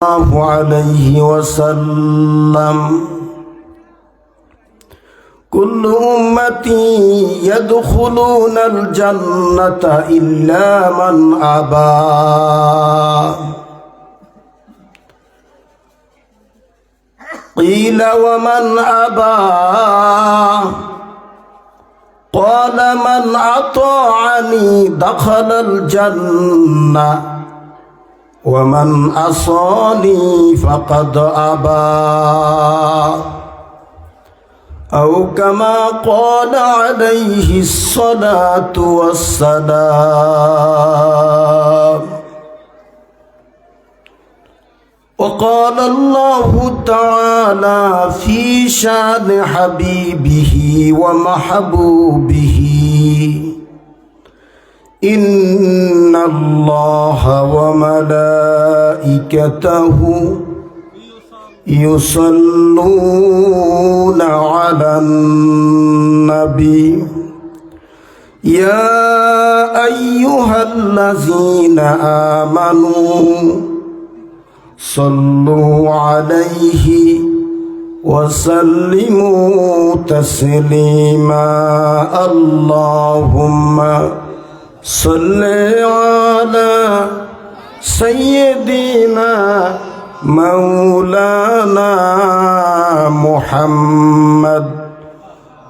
الله عليه وسلم كل أمتي يدخلون الجنة إلا من أبى قيل ومن أبى قال من أطاعني دخل الجنة ومن عصاني فقد أبى أو كما قال عليه الصلاة والسلام. وقال الله تعالى في شأن حبيبه ومحبوبه إن الله وملائكته يصلون على النبي يا أيها الذين آمنوا صلوا عليه وسلموا تسليما. اللهم صل على سيدنا مولانا محمد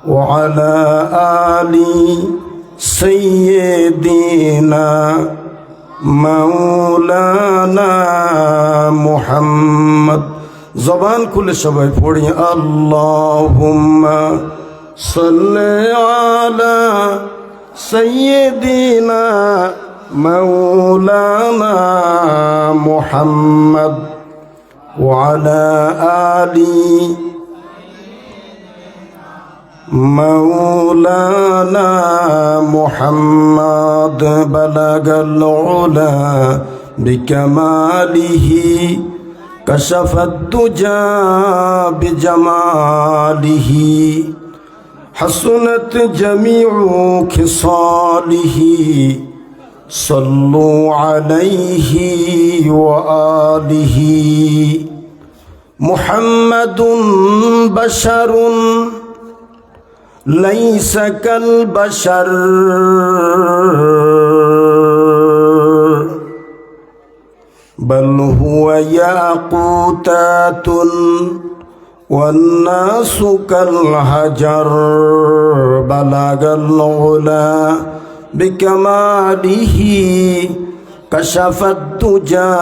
وعلى آل سيدنا مولانا محمد. জবান খুলে সবাই পড়ি আল্লাহুম্মা সাল্লি আলা سيدنا مولانا محمد وعلى آل مولانا محمد بلغ العلا بكماله كشف الدجى بجماله حسنت جميع خصاله صلوا عليه وآله. محمد بشر ليس كالبشر بل هو ياقوتات والناس كالحجر بلغ العلا بكماله كشف الدجى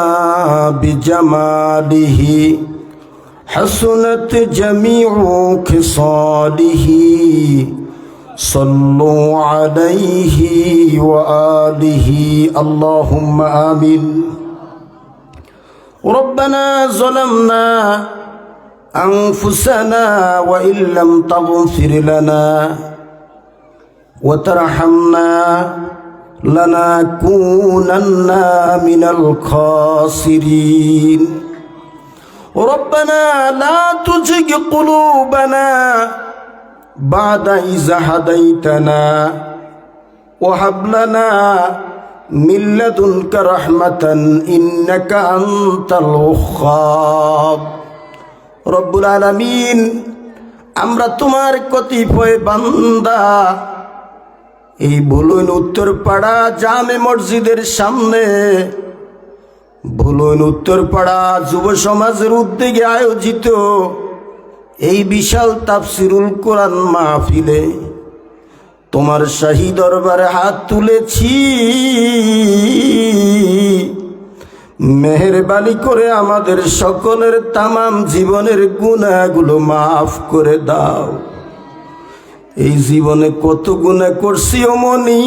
بجماله حسنت جميع خصاله صلوا عليه وآله. اللهم آمين. ربنا ظلمنا أنفسنا وإن لم تغفر لنا وترحمنا لنكونن من الخاسرين. ربنا لا تزغ قلوبنا بعد إذ هديتنا وهب لنا من لدنك رحمة إنك أنت الوهاب. রব্বুল আলামিন, আমরা তোমার কতিপয় বান্দা এই ভুলন উত্তরপাড়া জামে মসজিদের সামনে ভুলন উত্তরপাড়া যুব সমাজের উদ্যোগে আয়োজিত এই বিশাল তাফসিরুল কোরআন মাহফিলে তোমার শাহী দরবারে হাত তুলেছি। মেহেরবানি করে আমাদের সকলের তামাম জীবনের গুনাহগুলো মাফ করে দাও। এই জীবনে কত গুনাহ করছি ও মনি,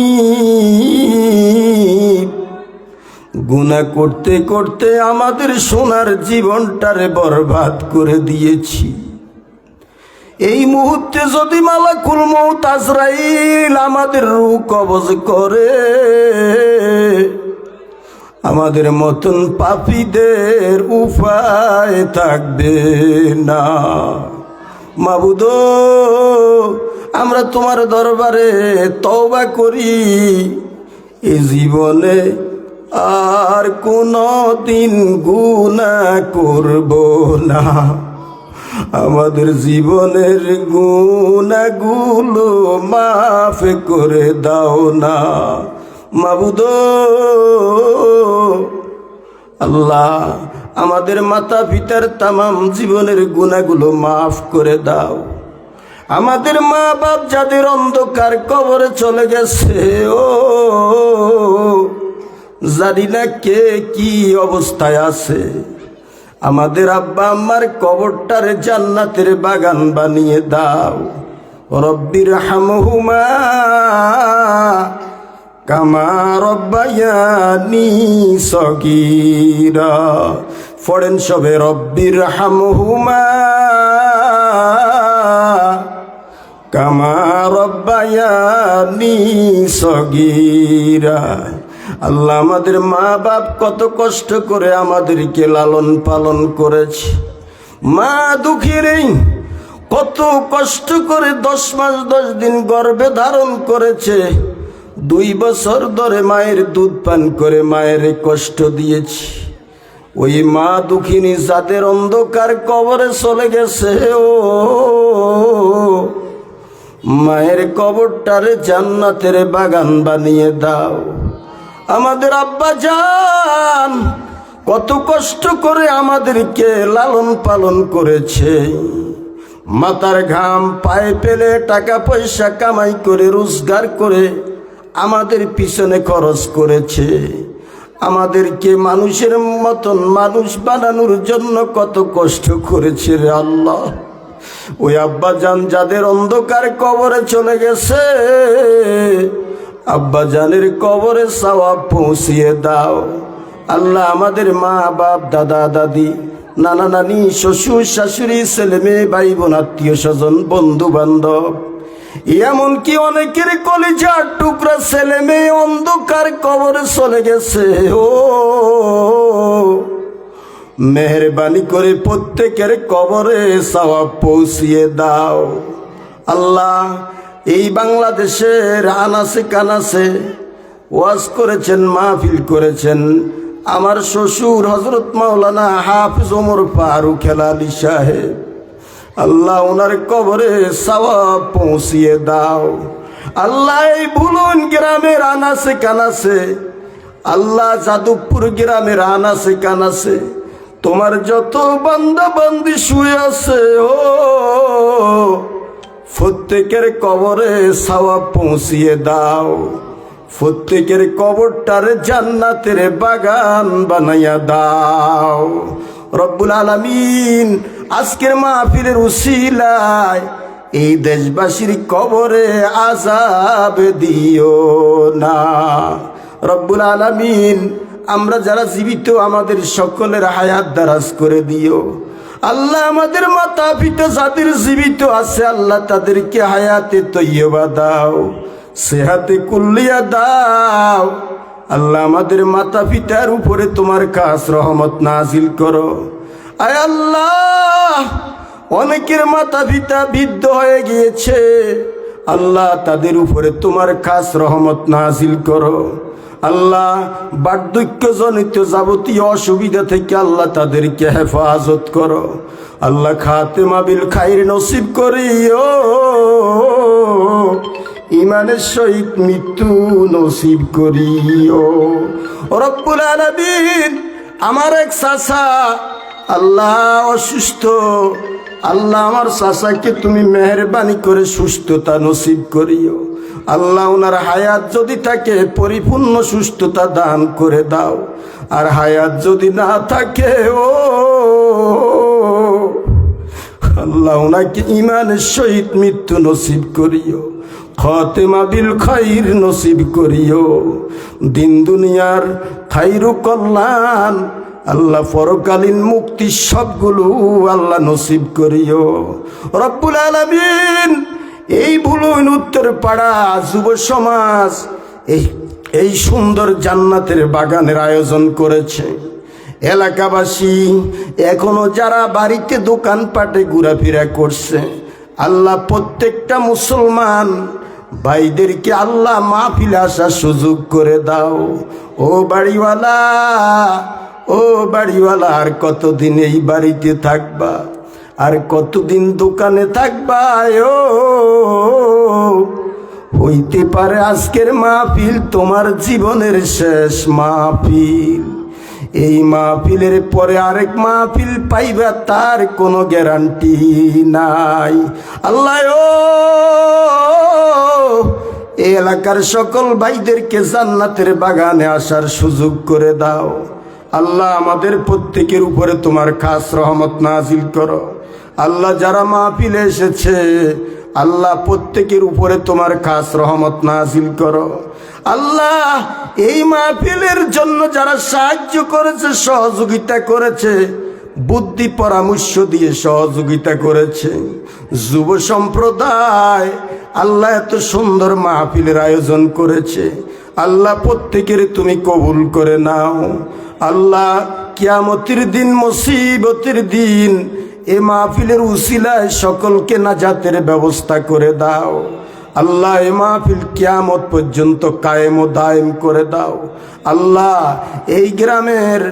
গুনাহ করতে করতে আমাদের সোনার জীবনটারে বরবাদ করে দিয়েছি। এই মুহূর্তে যদি মালাকুল মউত আজরাইল আমাদের রূহ কবজ করে, আমাদের মতন পাপীদের উপায় থাকবে না। মাবুদ, আমরা তোমার দরবারে তওবা করি, এই জীবনে আর কোনো দিন গুনাহ করব না। আমাদের জীবনের গুনাহগুলো মাফ করে দাও না মাবুদ। আল্লাহ, আমাদের মাতা পিতার তামাম জীবনের গুনাহগুলো মাফ করে দাও। আমাদের মা বাপ যাদের অন্ধকার কবরে চলে গেছে, ও জানি না কে কি অবস্থায় আছে, আমাদের আব্বা আম্মার কবরটারে জান্নাতের বাগান বানিয়ে দাও। রব্বির হামহুমা কামা রব্বায়ানি সগীরা। পড়েন সবে, রব্বির হামহুমা কামা রব্বায়ানি সগীরা। আল্লাহ, আমাদের মা বাপ কত কষ্ট করে আমাদেরকে লালন পালন করেছে। মা দুঃখীর কত কষ্ট করে 10 মাস 10 দিন গর্ভে ধারণ করেছে। 2 বছর ধরে মায়ের দুধ পান করে মায়ের কষ্ট দিয়েছি। ওই মা দুঃখিনী যাদের অন্ধকার কবরে চলে গেছে, ও মায়ের কবরটারে জান্নাতের বাগান বানিয়ে দাও। আমাদের আব্বা জান কত কষ্ট করে আমাদেরকে লালন পালন করেছে। মাথার ঘাম পায়ে ফেলে টাকা পয়সা কামাই করে রোজগার করে আমাদের পিছনে খরচ করেছে। আমাদেরকে মানুষের মতন মানুষ বানানোর জন্য কত কষ্ট করেছে রে আল্লাহ। ওই আব্বা জান যাদের অন্ধকার কবরে চলে গেছে, আব্বা জানের কবরে সওয়াব পৌঁছিয়ে দাও। আল্লাহ, আমাদের মা বাপ দাদা দাদি নানা নানি শ্বশুর শাশুড়ি ছেলে মেয়ে ভাই বোন আত্মীয় স্বজন বন্ধু বান্ধব, এমনকি অনেকের কলিজার টুকরা ছেলে মেয়ে অন্ধকার কবরে চলে গেছে। ও মেহেরবানি করে প্রত্যেকের কবরে সওয়াব পৌঁছিয়ে দাও। আল্লাহ, এই বাংলাদেশের আনাসে কানাসে ওয়াজ করেছেন, মাহফিল করেছেন আমার শ্বশুর হযরত মাওলানা হাফিজ ওমর ফারুক হেলালি সাহেব। আল্লাহ, ওনার কবরে সওয়াব পৌঁছিয়ে দাও। আল্লাহ, এই ভুলন গ্রামের আনাসে কানাসে, আল্লাহ যাদবপুর গ্রামের আনাসে কানাসে তোমার যত বান্দা বান্দি শুয়ে আছে, ও প্রত্যেকের কবরে সওয়াব পৌঁছিয়ে দাও। প্রত্যেকের কবরটারে জান্নাতের বাগান বানাইয়া দাও রব্বুল আলামিন। আজকের মাহফিলের উসিলায় এই দেশবাসীর কবরে আযাব দিও না রব্বুল আলামিন। আমরা যারা জীবিত আমাদের সকলের হায়াত দারাজ করে দিও আল্লাহ। আমাদের মাতা পিতা যাদের জীবিত আছে আল্লাহ তাদেরকে হায়াতে তৈয়বা দাও, সেহাতে কুল্লিয়া দাও আল্লাহ। আমাদের মাতা পিতার উপরে তোমার খাস রহমত নাজিল করো আয় আল্লাহ। অনেকের মাতা পিতা বৃদ্ধ হয়ে গিয়েছে আল্লাহ, তাদের উপরে তোমার খাস রহমত নাজিল করো আল্লাহ। বার্ধক্যজনিত যাবতীয় অসুবিধা থেকে আল্লাহ তাদেরকে হেফাজত করো আল্লাহ। খাতেমা বিল খাইর নসিব করিও, ইমানের সহিত মৃত্যু নসিব করিও রব্বুল আলামিন। আমার এক চাচা আল্লাহ অসুস্থ আল্লাহ, আমার চাচাকে তুমি মেহেরবানি করে সুস্থতা নসিব করিও আল্লাহ। ওনার হায়াত যদি থাকে পরিপূর্ণ সুস্থতা দান করে দাও, আর হায়াত যদি না থাকে ও আল্লাহ ওনাকে ইমানের সহিত মৃত্যু নসিব করিও, খাতেমা বিল খাইর নসিব করিও। দিন দুনিয়ার খাইরু কল্যাণ আল্লাহ, পরকালীন মুক্তি সবগুলো আল্লাহ নসিব করিও রব্বুল আলামিন। এই ভুলন উত্তর পাড়া যুব সমাজ এই সুন্দর জান্নাতের বাগানের আয়োজন করেছে। এলাকাবাসী এখনো যারা বাড়িতে দোকানপাটে ঘোরাফেরা করছে আল্লাহ, প্রত্যেকটা মুসলমান ভাইদেরকে আল্লাহ মাহফিলে আসার সুযোগ করে দাও। ও বাড়িওয়ালা, ও বাড়িওয়ালা, আর কতদিন এই বাড়িতে থাকবা? আর কতদিন দোকানে থাকবা? ও হইতে পারে আজকের মাহফিল তোমার জীবনের শেষ মাহফিল। এই মাহফিলের পরে আরেক মাহফিল পাইবা, তার কোনো গ্যারান্টি নাই। আল্লাহ এই এলাকার সকল ভাইদেরকে জান্নাতের বাগানে আসার সুযোগ করে দাও। আল্লাহ আমাদের প্রত্যেকের উপরে তোমার খাস রহমত নাজিল করো। আল্লাহ যারা মাহফিলে এসেছে, আল্লাহ প্রত্যেকের উপরে তোমার খাস রহমত নাজিল করো। আল্লাহ এই মাহফিলের জন্য যারা সাহায্য করেছে, সহযোগিতা করেছে, বুদ্ধি পরামর্শ দিয়ে সহযোগিতা করেছে, যুব সম্প্রদায়, আল্লাহ এত সুন্দর মাহফিলের আয়োজন করেছে, আল্লাহ প্রত্যেকের তুমি কবুল করে নাও। আল্লাহ কিয়ামতের দিন, মুসিবতের দিন, এ মাহফিলের উসিলায় সকলকে নাজাতের ব্যবস্থা করে দাও। আল্লাহ এ মাহফিল কিয়ামত পর্যন্ত কায়েম ও দায়েম করে দাও। আল্লাহ এই গ্রামের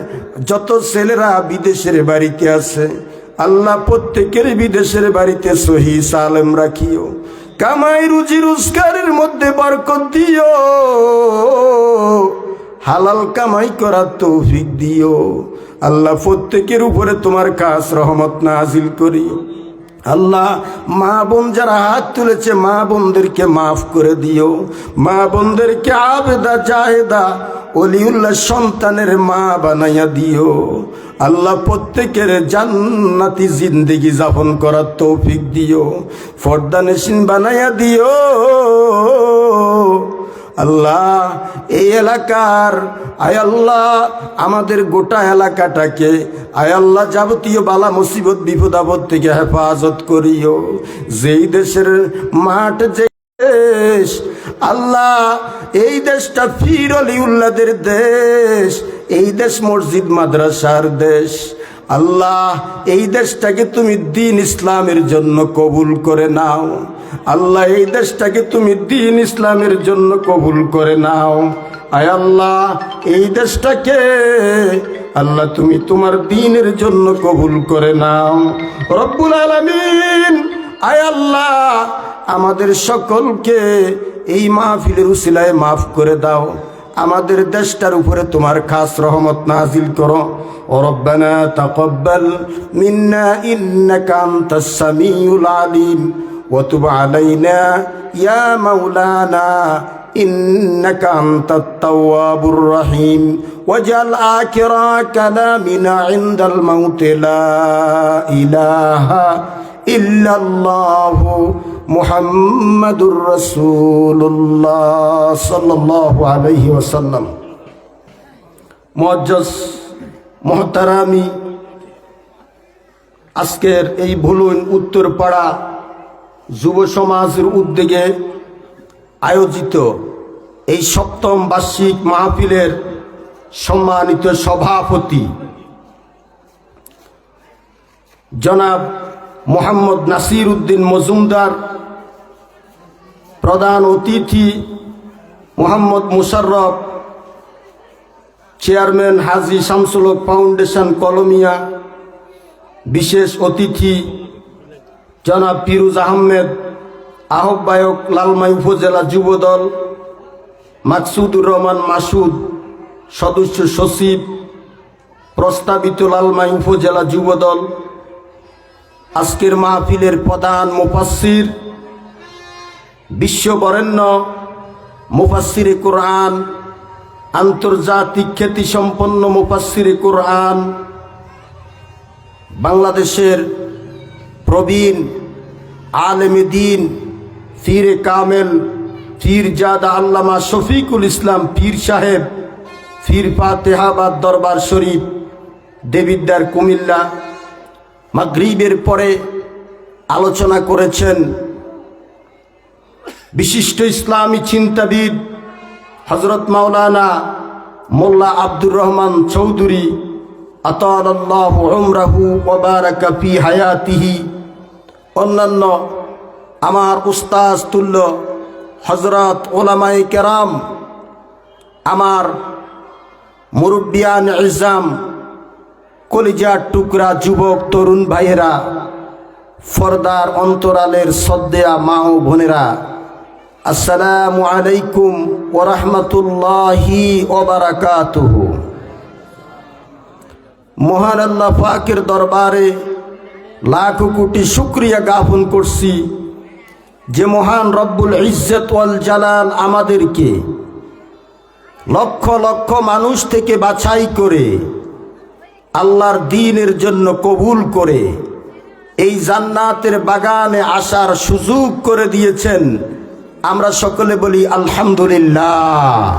যত ছেলেরা বিদেশের বাড়িতে আছে, আল্লাহ প্রত্যেকের বিদেশের বাড়িতে সহি সালেম রাখিও। কামাই রুজি রোজগারের মধ্যে বরকত দিও, হালাল কামাই করার তৌফিক দিও। আল্লাহ প্রত্যেকের উপরে তোমার খাস রহমত নাজিল করিও। আল্লাহ মা বোন যারা হাত তুলেছে, মা বোনদেরকে মাফ করে দিও। মা বোনদেরকে আবেদা জাহেদা ওলিউল্লাহ সন্তানের মা বানাইয়া দিও। আল্লাহ প্রত্যেকের জান্নাতি জিন্দেগি যাপন করার তৌফিক দিও, ফরদানেশিন বানাইয়া দিও। আল্লাহ এই এলাকার, আয় আল্লাহ আমাদের গোটা এলাকাটাকে, আয় আল্লাহ যাবতীয় বালা মুসিবত বিপদ আপদ থেকে হেফাজত করিও। যেই দেশের মাঠ, যে দেশ, আল্লাহ এই দেশটা পীর অলিউল্লাহদের দেশ, এই দেশ মসজিদ মাদ্রাসার দেশ। আল্লাহ এই দেশটাকে তুমি দ্বীন ইসলামের জন্য কবুল করে নাও। আল্লাহ এই দেশটাকে তুমি দ্বীন ইসলামের জন্য কবুল করে নাও। আয় আল্লাহ এই দেশটাকে আল্লাহ তুমি তোমার দ্বীনের জন্য কবুল করে নাও। রব্বুল আলামিন, আয় আল্লাহ আমাদের সকলকে এই মাহফিলের উসিলায় মাফ করে দাও। আমাদের দেশটার উপরে তোমার খাস রহমত নাজিল করো। ও রব্বানা তাকাব্বাল মিন্না ইন্নাকা আনতাস সামিউল আলিম ওয়া তুব আলাইনা ইয়া মাওলানা ইন্নাকা আনতাত তাওয়াবুর রহিম ওয়াজআল আখিরা কালামিনা ইনদাল মাউত লা ইলাহা ইল্লাল্লাহু মুহাম্মাদুর রাসূলুল্লাহ সাল্লাল্লাহু আলাইহি ওয়াসাল্লাম। মুআজ্জাজ মুহতারামি, আজকের এই ভুলুন উত্তরপাড়া যুব সমাজের উদ্যোগে আয়োজিত এই ৭ম বার্ষিক মাহফিলের সম্মানিত সভাপতি জনাব মোহাম্মদ নাসির উদ্দিন মজুমদার, প্রধান অতিথি মোহাম্মদ মুশাররফ, চেয়ারম্যান হাজী শামসুল হক ফাউন্ডেশন কলমিয়া, বিশেষ অতিথি জনাব ফিরোজ আহমেদ, আহ্বায়ক লালমাই উপজেলা যুবদল, মাকসুদুর রহমান মাসুদ, সদস্য সচিব প্রস্তাবিত লালমাই উপজেলা যুবদল, আজকের মাহফিলের প্রধান মুফাসসির, বিশ্ববরেণ্য মুফাসসিরে কোরআন, আন্তর্জাতিক খ্যাতিসম্পন্ন মুফাসসিরে কোরআন, বাংলাদেশের প্রবীণ আলেমে দ্বীন, পীরে কামেল, পীরজাদা আল্লামা শফিকুল ইসলাম পীর সাহেব, পীর ফাতেহাবাদ দরবার শরীফ, দেবিদ্বার কুমিল্লা, মাগরিবের পরে আলোচনা করেছেন বিশিষ্ট ইসলামী চিন্তাবিদ হযরত মাওলানা মোল্লা আব্দুর রহমান চৌধুরী আতালাল্লাহু উমরাহু ওয়া বারাকা ফি হায়াতিহি, অন্যান্য আমার উস্তাদ তুল্য হযরত উলামায়ে কেরাম, আমার মুরব্বিয়ান ইজাম, কলিজার টুকরা যুবক তরুণ ভাইয়েরা, ফরদার অন্তরালের সদ্দেয়া মা ও বোনেরা, আসসালামু আলাইকুম ওয়া রাহমাতুল্লাহি ওয়া বারাকাতুহু। মহান আল্লাহ পাকের দরবারে লাখ কোটি শুকরিয়া জ্ঞাপন করছি যে মহান রব্বুল ইজ্জত ওয়াল জালাল আমাদেরকে লক্ষ লক্ষ মানুষ থেকে বাছাই করে আল্লাহর দ্বীনের জন্য কবুল করে এই জান্নাতের বাগানে আসার সুযোগ করে দিয়েছেন। আমরা সকলে বলি আলহামদুলিল্লাহ।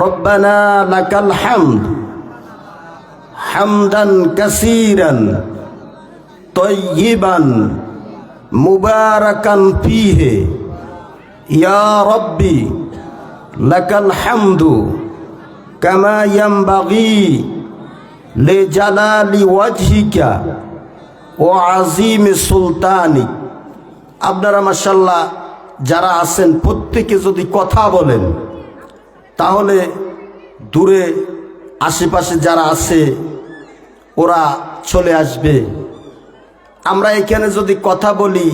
রব্বানা লাকাল হামদ হামদান কাসীরান তয়্যিবান মুবারাকান ফীহি ইয়া রব্বি লাকাল হামদু কামা ইয়ানবাগি লিজালালি ওয়াজহিকা ও আজিম সুলতানিক। আপনারা মাশাআল্লাহ যারা আছেন প্রত্যেকে যদি কথা বলেন তাহলে দূরে আশেপাশে যারা আছে ওরা চলে আসবে। আমরা এখানে যদি কথা বলি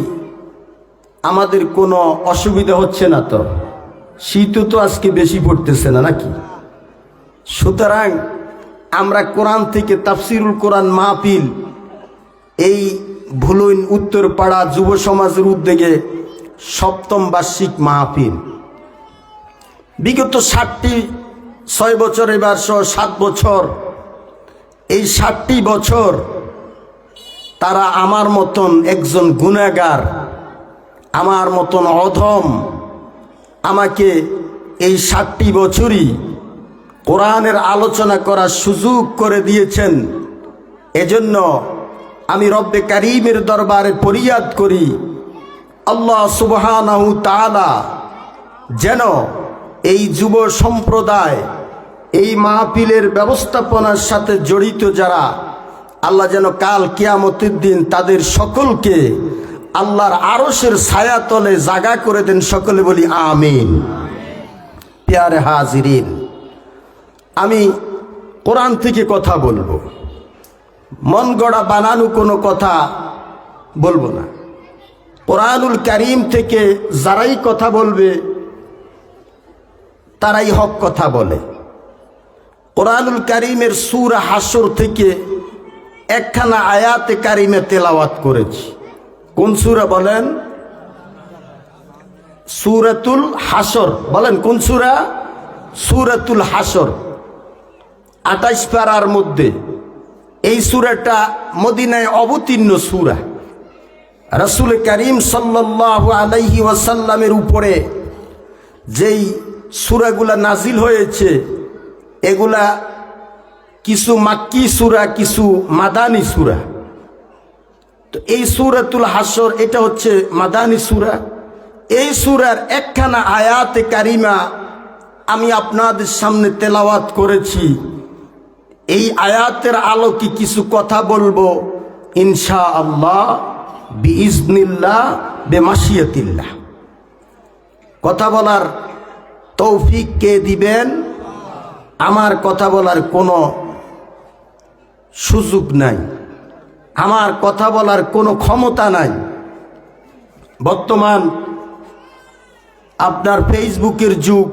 আমাদের কোনো অসুবিধা হচ্ছে না তো? শীতও তো আজকে বেশি পড়তেছে না নাকি? সুতরাং আমরা কোরআন থেকে তাফসিরুল কোরআন মাহফিল এই ভুলইন উত্তরপাড়া যুব সমাজের উদ্যোগে 7ম বার্ষিক মাহফিল। বিগত 6 বছর, এবার 7 বছর, এই 7টি বছর তারা আমার মতন একজন গুনাহগার, আমার মতন অধম, আমাকে এই 7টি বছরই কোরআনের আলোচনা করার সুযোগ করে দিয়েছেন। এজন্য আমি রব্বে কারীমের দরবারে ফরিয়াদ করি আল্লাহ সুবহানাহু তাআলা যেন এই যুব সম্প্রদায়, এই মাহফিলের ব্যবস্থাপনার সাথে জড়িত যারা, আল্লাহ যেন কাল কিয়ামতের দিন তাদের সকলকে আল্লাহর আরশের ছায়াতলে জায়গা করে দেন। সকলে বলি আমিন। প্যারে হাজিরিন, আমি কোরআন থেকে কথা বলবো, মন গড়া বানানো কোনো কথা বলবো না। কোরআনুল কারীম থেকে যারাই কথা বলবে তারাই হক কথা বলে। কোরআনুল কারীমের সূরা হাসর থেকে একখানা আয়াতে কারিমে তেলাওয়াত করেছি। কোন সূরা বলেন? সূরাতুল হাসর। বলেন কোন সূরা? সূরাতুল হাসর। 28 পারার মধ্যে এই সূরাটা মদিনায় অবতীর্ণ সূরা। রাসূল কারীম সাল্লাল্লাহু আলাইহি ওয়াসাল্লামের উপরে যেই সূরাগুলা নাজিল হয়েছে এগুলা কিছু মাক্কি সূরা, কিছু মাদানী সূরা। তো এই সূরাতুল হাসর এটা হচ্ছে মাদানী সূরা। এই সূরার একখানা আয়াতে কারিমা আমি আপনাদের সামনে তেলাওয়াত করেছি। এই আয়াতের আলোকে কিছু কথা বলবো ইনশাআল্লাহ, বিইজনিল্লাহ, বেমাশিয়াতিল্লাহ। কথা বলার তৌফিক কে দিবেন? আমার কথা বলার কোনো সুযোগ নাই, আমার কথা বলার কোনো ক্ষমতা নাই। বর্তমান আপনার ফেসবুকের যুগ,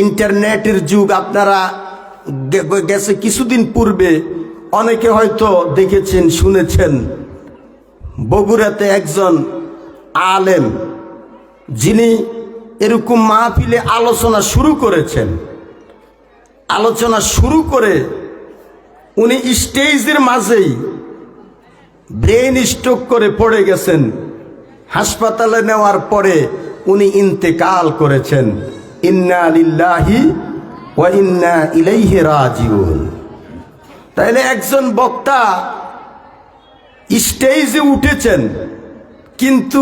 ইন্টারনেটের যুগ। আপনারা গেছে কিছুদিন পূর্বে অনেকে হয়তো দেখেছেন, শুনেছেন, বগুড়াতে একজন আলেম যিনি এরকম মাহফিলে আলোচনা শুরু করেছেন। আলোচনা শুরু করে উনি স্টেজের মাঝেই ব্রেন স্ট্রোক করে পড়ে গেছেন। হাসপাতালে নেওয়ার পরে উনি ইন্তেকাল করেছেন। ইন্না লিল্লাহি ওয়া ইন্না ইলাইহি রাজিউন। তাইলে একজন বক্তা স্টেজে উঠেছেন কিন্তু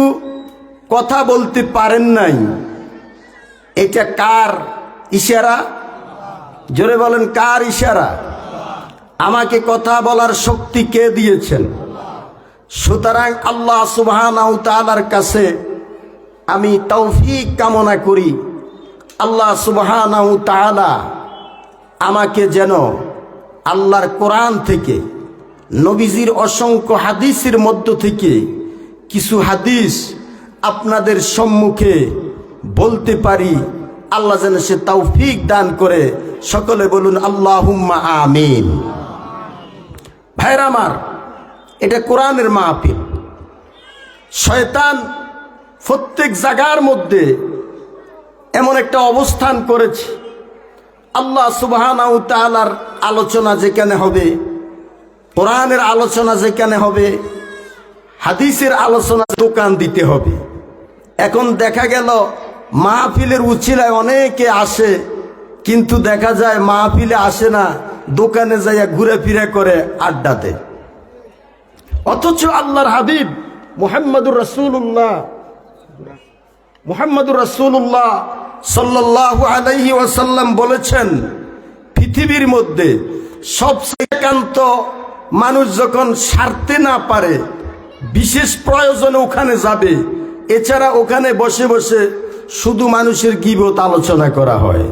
কথা বলতে পারেন নাই। এটা কার ইশারা? জোরে বলেন, কার ইশারা? আমাকে কথা বলার শক্তি কে দিয়েছেন? সুতরাং আল্লাহ সুবহানাহু তাআলার কাছে আমি তৌফিক কামনা করি আল্লাহ সুবহানাহু তাআলা আমাকে যেন আল্লাহর কোরআন থেকে নবীজির অসংখ্য হাদিসের মধ্য থেকে কিছু হাদিস আপনাদের সম্মুখে বলতে পারি। আল্লাহ যেন সে তৌফিক দান করে। সকলে বলুন আল্লাহুম্মা আমিন। ভাইরা আমার, এটা কোরআনের মাহফিল। শয়তান প্রত্যেক জায়গার মধ্যে এমন একটা অবস্থান করেছে, আল্লাহ সুবহানাহু তাআলার আলোচনা যেখানে হবে, কোরআনের আলোচনা যেখানে হবে, হাদিসের আলোচনা দোকান দিতে হবে। এখন দেখা গেল মাহফিলের উছিলায় অনেকে আসে, কিন্তু দেখা যায় মাহফিলে আসে না, দোকানে যাইয়া ঘুরে ফিরে করে আড্ডা দেয়। অথচ আল্লাহর হাবিব মুহাম্মদুর রাসূলুল্লাহ সাল্লাল্লাহু আলাইহি ওয়াসাল্লাম বলেছেন, পৃথিবীর মধ্যে সবচেয়ে একান্ত মানুষ যখন সারতে না পারে, বিশেষ প্রয়োজনে ওখানে যাবে, এছাড়া ওখানে বসে বসে শুধু মানুষের গীবত আলোচনা করা হয়,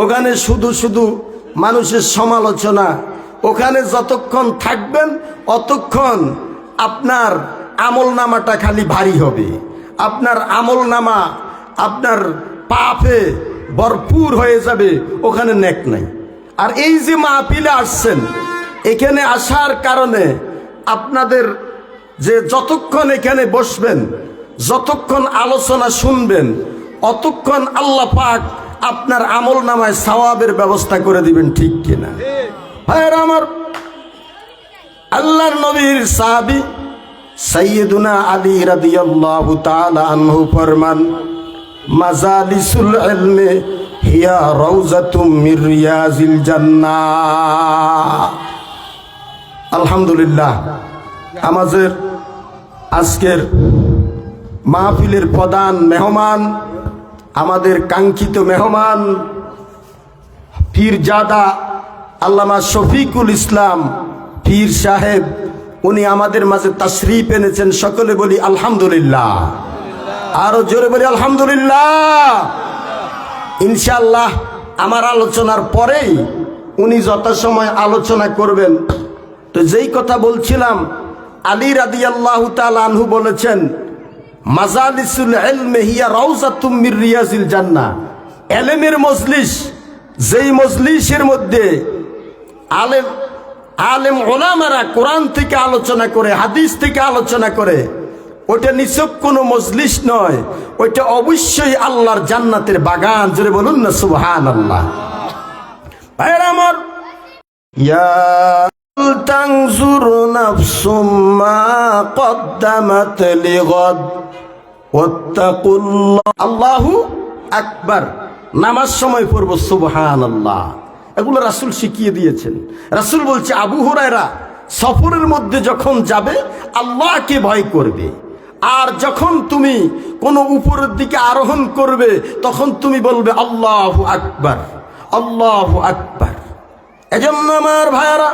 ওখানে শুধু শুধু মানুষের সমালোচনা। ওখানে যতক্ষণ থাকবেন অতক্ষণ আপনার আমল নামাটা খালি ভারী হবে, আপনার আমল নামা আপনার পাপে ভরপুর হয়ে যাবে, ওখানে নেক নাই। আর এই যে মাহফিলে আসছেন, এখানে আসার কারণে আপনাদের যে যতক্ষণ এখানে বসবেন, যতক্ষণ আলোচনা শুনবেন, অতক্ষণ আল্লাহ পাক আপনার আমল নামায় সওয়াবের ব্যবস্থা করে দিবেন, ঠিক কিনা? ভাইরা আমার, আল্লাহর নবীর সাহাবী সাইয়্যিদুনা আলী রাদিয়াল্লাহু তাআলা আনহু ফরমান, মাজালিসুল ইলমি হিয়া রাউযাতুম মির রিয়াজিল জান্নাহ। আলহামদুলিল্লাহ, আমাদের আজকের মাহফিলের প্রধান মেহমান, আমাদের কাঙ্ক্ষিত মেহমান পীরজাদা আল্লামা শফিকুল ইসলাম পীর সাহেব, উনি আমাদের মাঝে তাশরীফ এনেছেন। সকলে বলি আলহামদুলিল্লাহ, আরো জোরে বলি আলহামদুলিল্লাহ। ইনশাআল্লাহ আমার আলোচনার পরেই উনি যথাসময় আলোচনা করবেন। তো যেই কথা বলছিলাম, আলী রাদিয়াল্লাহু তাআলা আনহু বলেছেন, মাজালিসুল ইলমি হিয়া রাউযাতুম মির রিয়াজিল জান্নাহ। ইলমের মজলিস, যেই মজলিসের মধ্যে আলেম ওলামারা কোরআন থেকে আলোচনা করে, হাদিস থেকে আলোচনা করে, ওটা নিছক কোনো মজলিস নয়, ওইটা অবশ্যই আল্লাহর জান্নাতের বাগান। জোরে বলুন না সুবহানাল্লাহ। ভাইরা আমার, ইয়া তানজুর নাফসুম মা কদ্দামাত লিগাদ ওয়াত্তাকুল্লাহ। আল্লাহু আকবার নামাজ সময় পড়ব সুবহানাল্লাহ, এগুলো রাসূল শিখিয়ে দিয়েছেন। রাসূল বলছে, আবু হুরায়রা সফরের মধ্যে যখন যাবে আল্লাহকে ভয় করবে, আর যখন তুমি কোনো উপরের দিকে আরোহণ করবে তখন তুমি বলবে আল্লাহু আকবার, আল্লাহু আকবার। এজন্য আমার ভাইরা,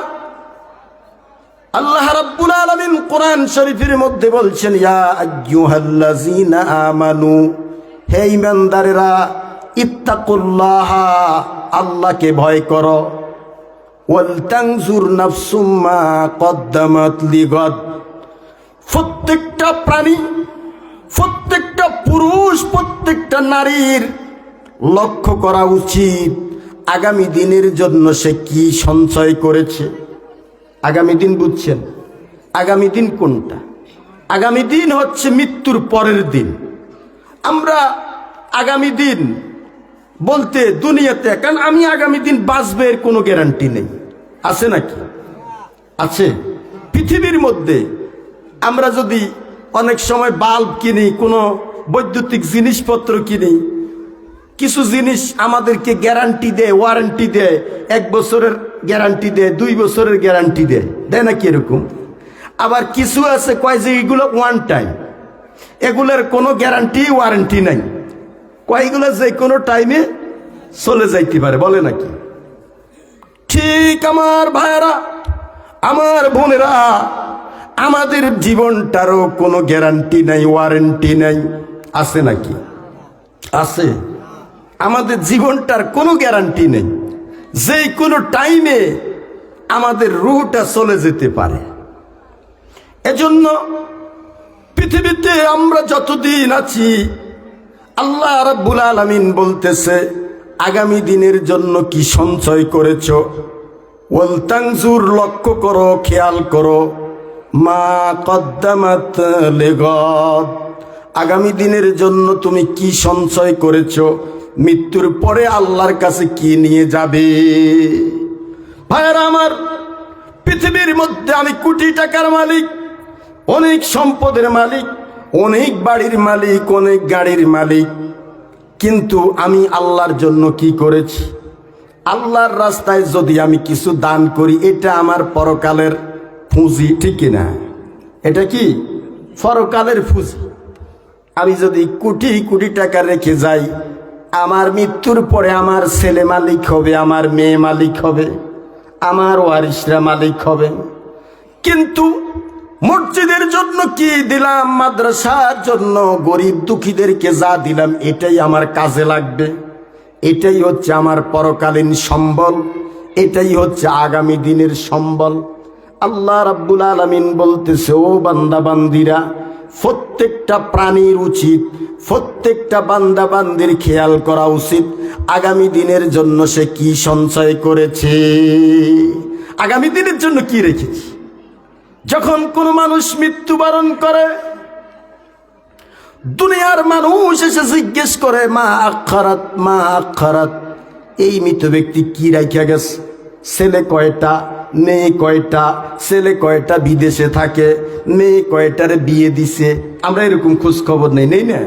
আল্লাহ রাব্বুল আলামিন কোরআন শরীফের মধ্যে বলছেন, ইয়া আইয়ুহাল্লাযীনা আমানু, হে ঈমানদারেরা, ইত্তাকুল্লাহ, আল্লাহকে ভয় করো, ওয়াল তানজুর নাফসুম মা কদ্দামাত লিগাদ। প্রত্যেকটা প্রাণী, প্রত্যেকটা পুরুষ, প্রত্যেকটা নারীর লক্ষ্য করা উচিত আগামী দিনের জন্য সে কি সঞ্চয় করেছে। আগামী দিন বুঝছেন? আগামী দিন কোনটা? আগামী দিন হচ্ছে মৃত্যুর পরের দিন। আমরা আগামী দিন বলতে দুনিয়াতে, কারণ আমি আগামী দিন বাঁচবে এর কোনো গ্যারান্টি নেই, আছে নাকি? আছে। পৃথিবীর মধ্যে আমরা যদি অনেক সময় বাল্ব কিনি, কোনো বৈদ্যুতিক জিনিসপত্র কিনি, কিছু জিনিস আমাদেরকে গ্যারান্টি দেয়, ওয়ারেন্টি দেয়, 1 বছরের গ্যারান্টি দেয়, 2 বছরের গ্যারান্টি দেয়, দেয় নাকি এরকম? আবার কিছু আছে কয় যে এগুলো ওয়ান টাইম, এগুলোর কোনো গ্যারান্টি ওয়ারেন্টি নাই, কয়গুলো যে কোনো টাইমে চলে যাইতে পারে, বলে নাকি? ঠিক আমার ভাইয়েরা, আমার বোনেরা, আমাদের জীবনটারও কোনো গ্যারান্টি নাই, ওয়ারেন্টি নাই। আছে নাকি? আছে। আমাদের জীবনটার কোনো গ্যারান্টি নেই, যে কোনো টাইমে আমাদের রুহটা চলে যেতে পারে। এজন্য পৃথিবীতে আমরা যতদিন আছি, আল্লাহ রাব্বুল আলামিন বলতেছে আগামী দিনের জন্য কি সঞ্চয় করেছো? ওয়াল তানজুর, লক্ষ্য করো, খেয়াল করো, মা কদ্দামাত লিগাদ, আগামী দিনের জন্য তুমি কি সঞ্চয় করেছো, মৃত্যুর পরে আল্লাহর কাছে কি নিয়ে যাবে। ভাইরা আমার, পৃথিবীর মধ্যে আমি কোটি টাকার মালিক, অনেক সম্পদের মালিক, অনেক বাড়ির মালিক, অনেক গাড়ির মালিক, কিন্তু আমি আল্লাহর জন্য কি করেছি? আল্লাহর রাস্তায় যদি আমি কিছু দান করি, এটা আমার পরকালের পুঁজি, ঠিক না? এটা কি পরকালের পুঁজি। আমি যদি কোটি কোটি টাকা রেখে যাই, আমার মৃত্যুর পরে আমার ছেলে মালিক হবে, আমার মেয়ে মালিক হবে, আমার ওয়ারিসরা মালিক হবে। কিন্তু মসজিদের জন্য কি দিলাম, মাদ্রাসার জন্য গরিব দুঃখীদেরকে যা দিলাম, এটাই আমার কাজে লাগবে, এটাই হচ্ছে আমার পরকালীন সম্বল, এটাই হচ্ছে আগামী দিনের সম্বল। আল্লাহ রাব্বুল আলামিন বলতেছে, ও বান্দা বান্দিরা, প্রত্যেকটা প্রাণীর উচিত, প্রত্যেকটা বান্দা বান্দির খেয়াল করা উচিত আগামী দিনের জন্য সে কি সঞ্চয় করেছে, আগামী দিনের জন্য কি রেখেছে। যখন কোনো মানুষ মৃত্যুবরণ করে, দুনিয়ার মানুষ এসে জিজ্ঞেস করে, মা আখারাত, মা আখারাত, এই মৃত ব্যক্তি কি রাখিয়া গেছে, ছেলে কয়টা, মেয়ে কয়টা, ছেলে কয়টা বিদেশে থাকে, মেয়ে কয়টারে বিয়ে দিছে। আমরা এরকম খোঁজ খবর নেই না?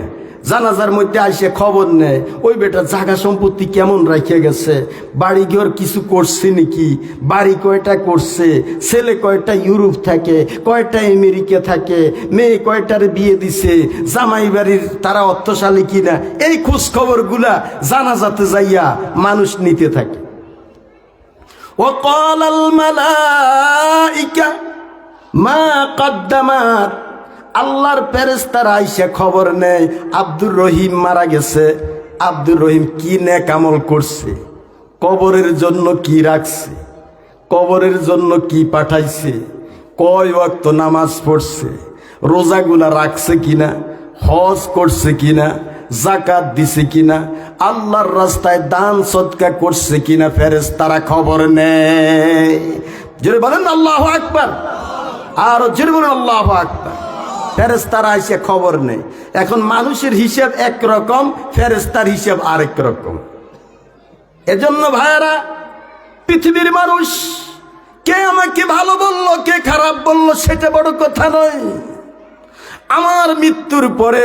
জানাজার মধ্যে আসে খবর নেয়, ওই বেটা জায়গা সম্পত্তি কেমন রাখিয়া গেছে, বাড়ি ঘর কিছু করছে নাকি, বাড়ি কয়টা করছে, ছেলে কয়টা ইউরোপ থাকে, কয়টা আমেরিকা থাকে, মেয়ে কয়টারে বিয়ে দিছে, জামাই বাড়ির তারা অর্থশালী কিনা, এই খোঁজ খবরগুলা জানাজাতে যাইয়া মানুষ নিতে থাকে। وقال الملائكة ما قدمت, আল্লাহর ফেরেশতারা আইসা খবর নেয়, আব্দুর রহিম মারা গেছে, আব্দুর রহিম কি নেক আমল করছে, কবরের জন্য কি রাখছে, কবরের জন্য কি পাঠাইছে, কয় ওয়াক্ত নামাজ পড়ছে, রোজাগুলা রাখছে কিনা, হজ করছে কিনা, জাকাত দিছে কিনা, আল্লাহর রাস্তায় দান সদকা করছে কিনা, ফেরেশতারা খবর নেয়। জোরে বলেন আল্লাহু আকবার, আর জোরে বলেন আল্লাহু আকবার। ফেরেশতারা এসে খবর নেয়। এখন মানুষের হিসাব একরকম, ফেরেশতার হিসাব আরেক রকম। এজন্য ভাইয়েরা, পৃথিবীর মানুষ কে আমাকে ভালো বলল, কে খারাপ বলল, সেটা বড় কথা নয়। আমার মৃত্যুর পরে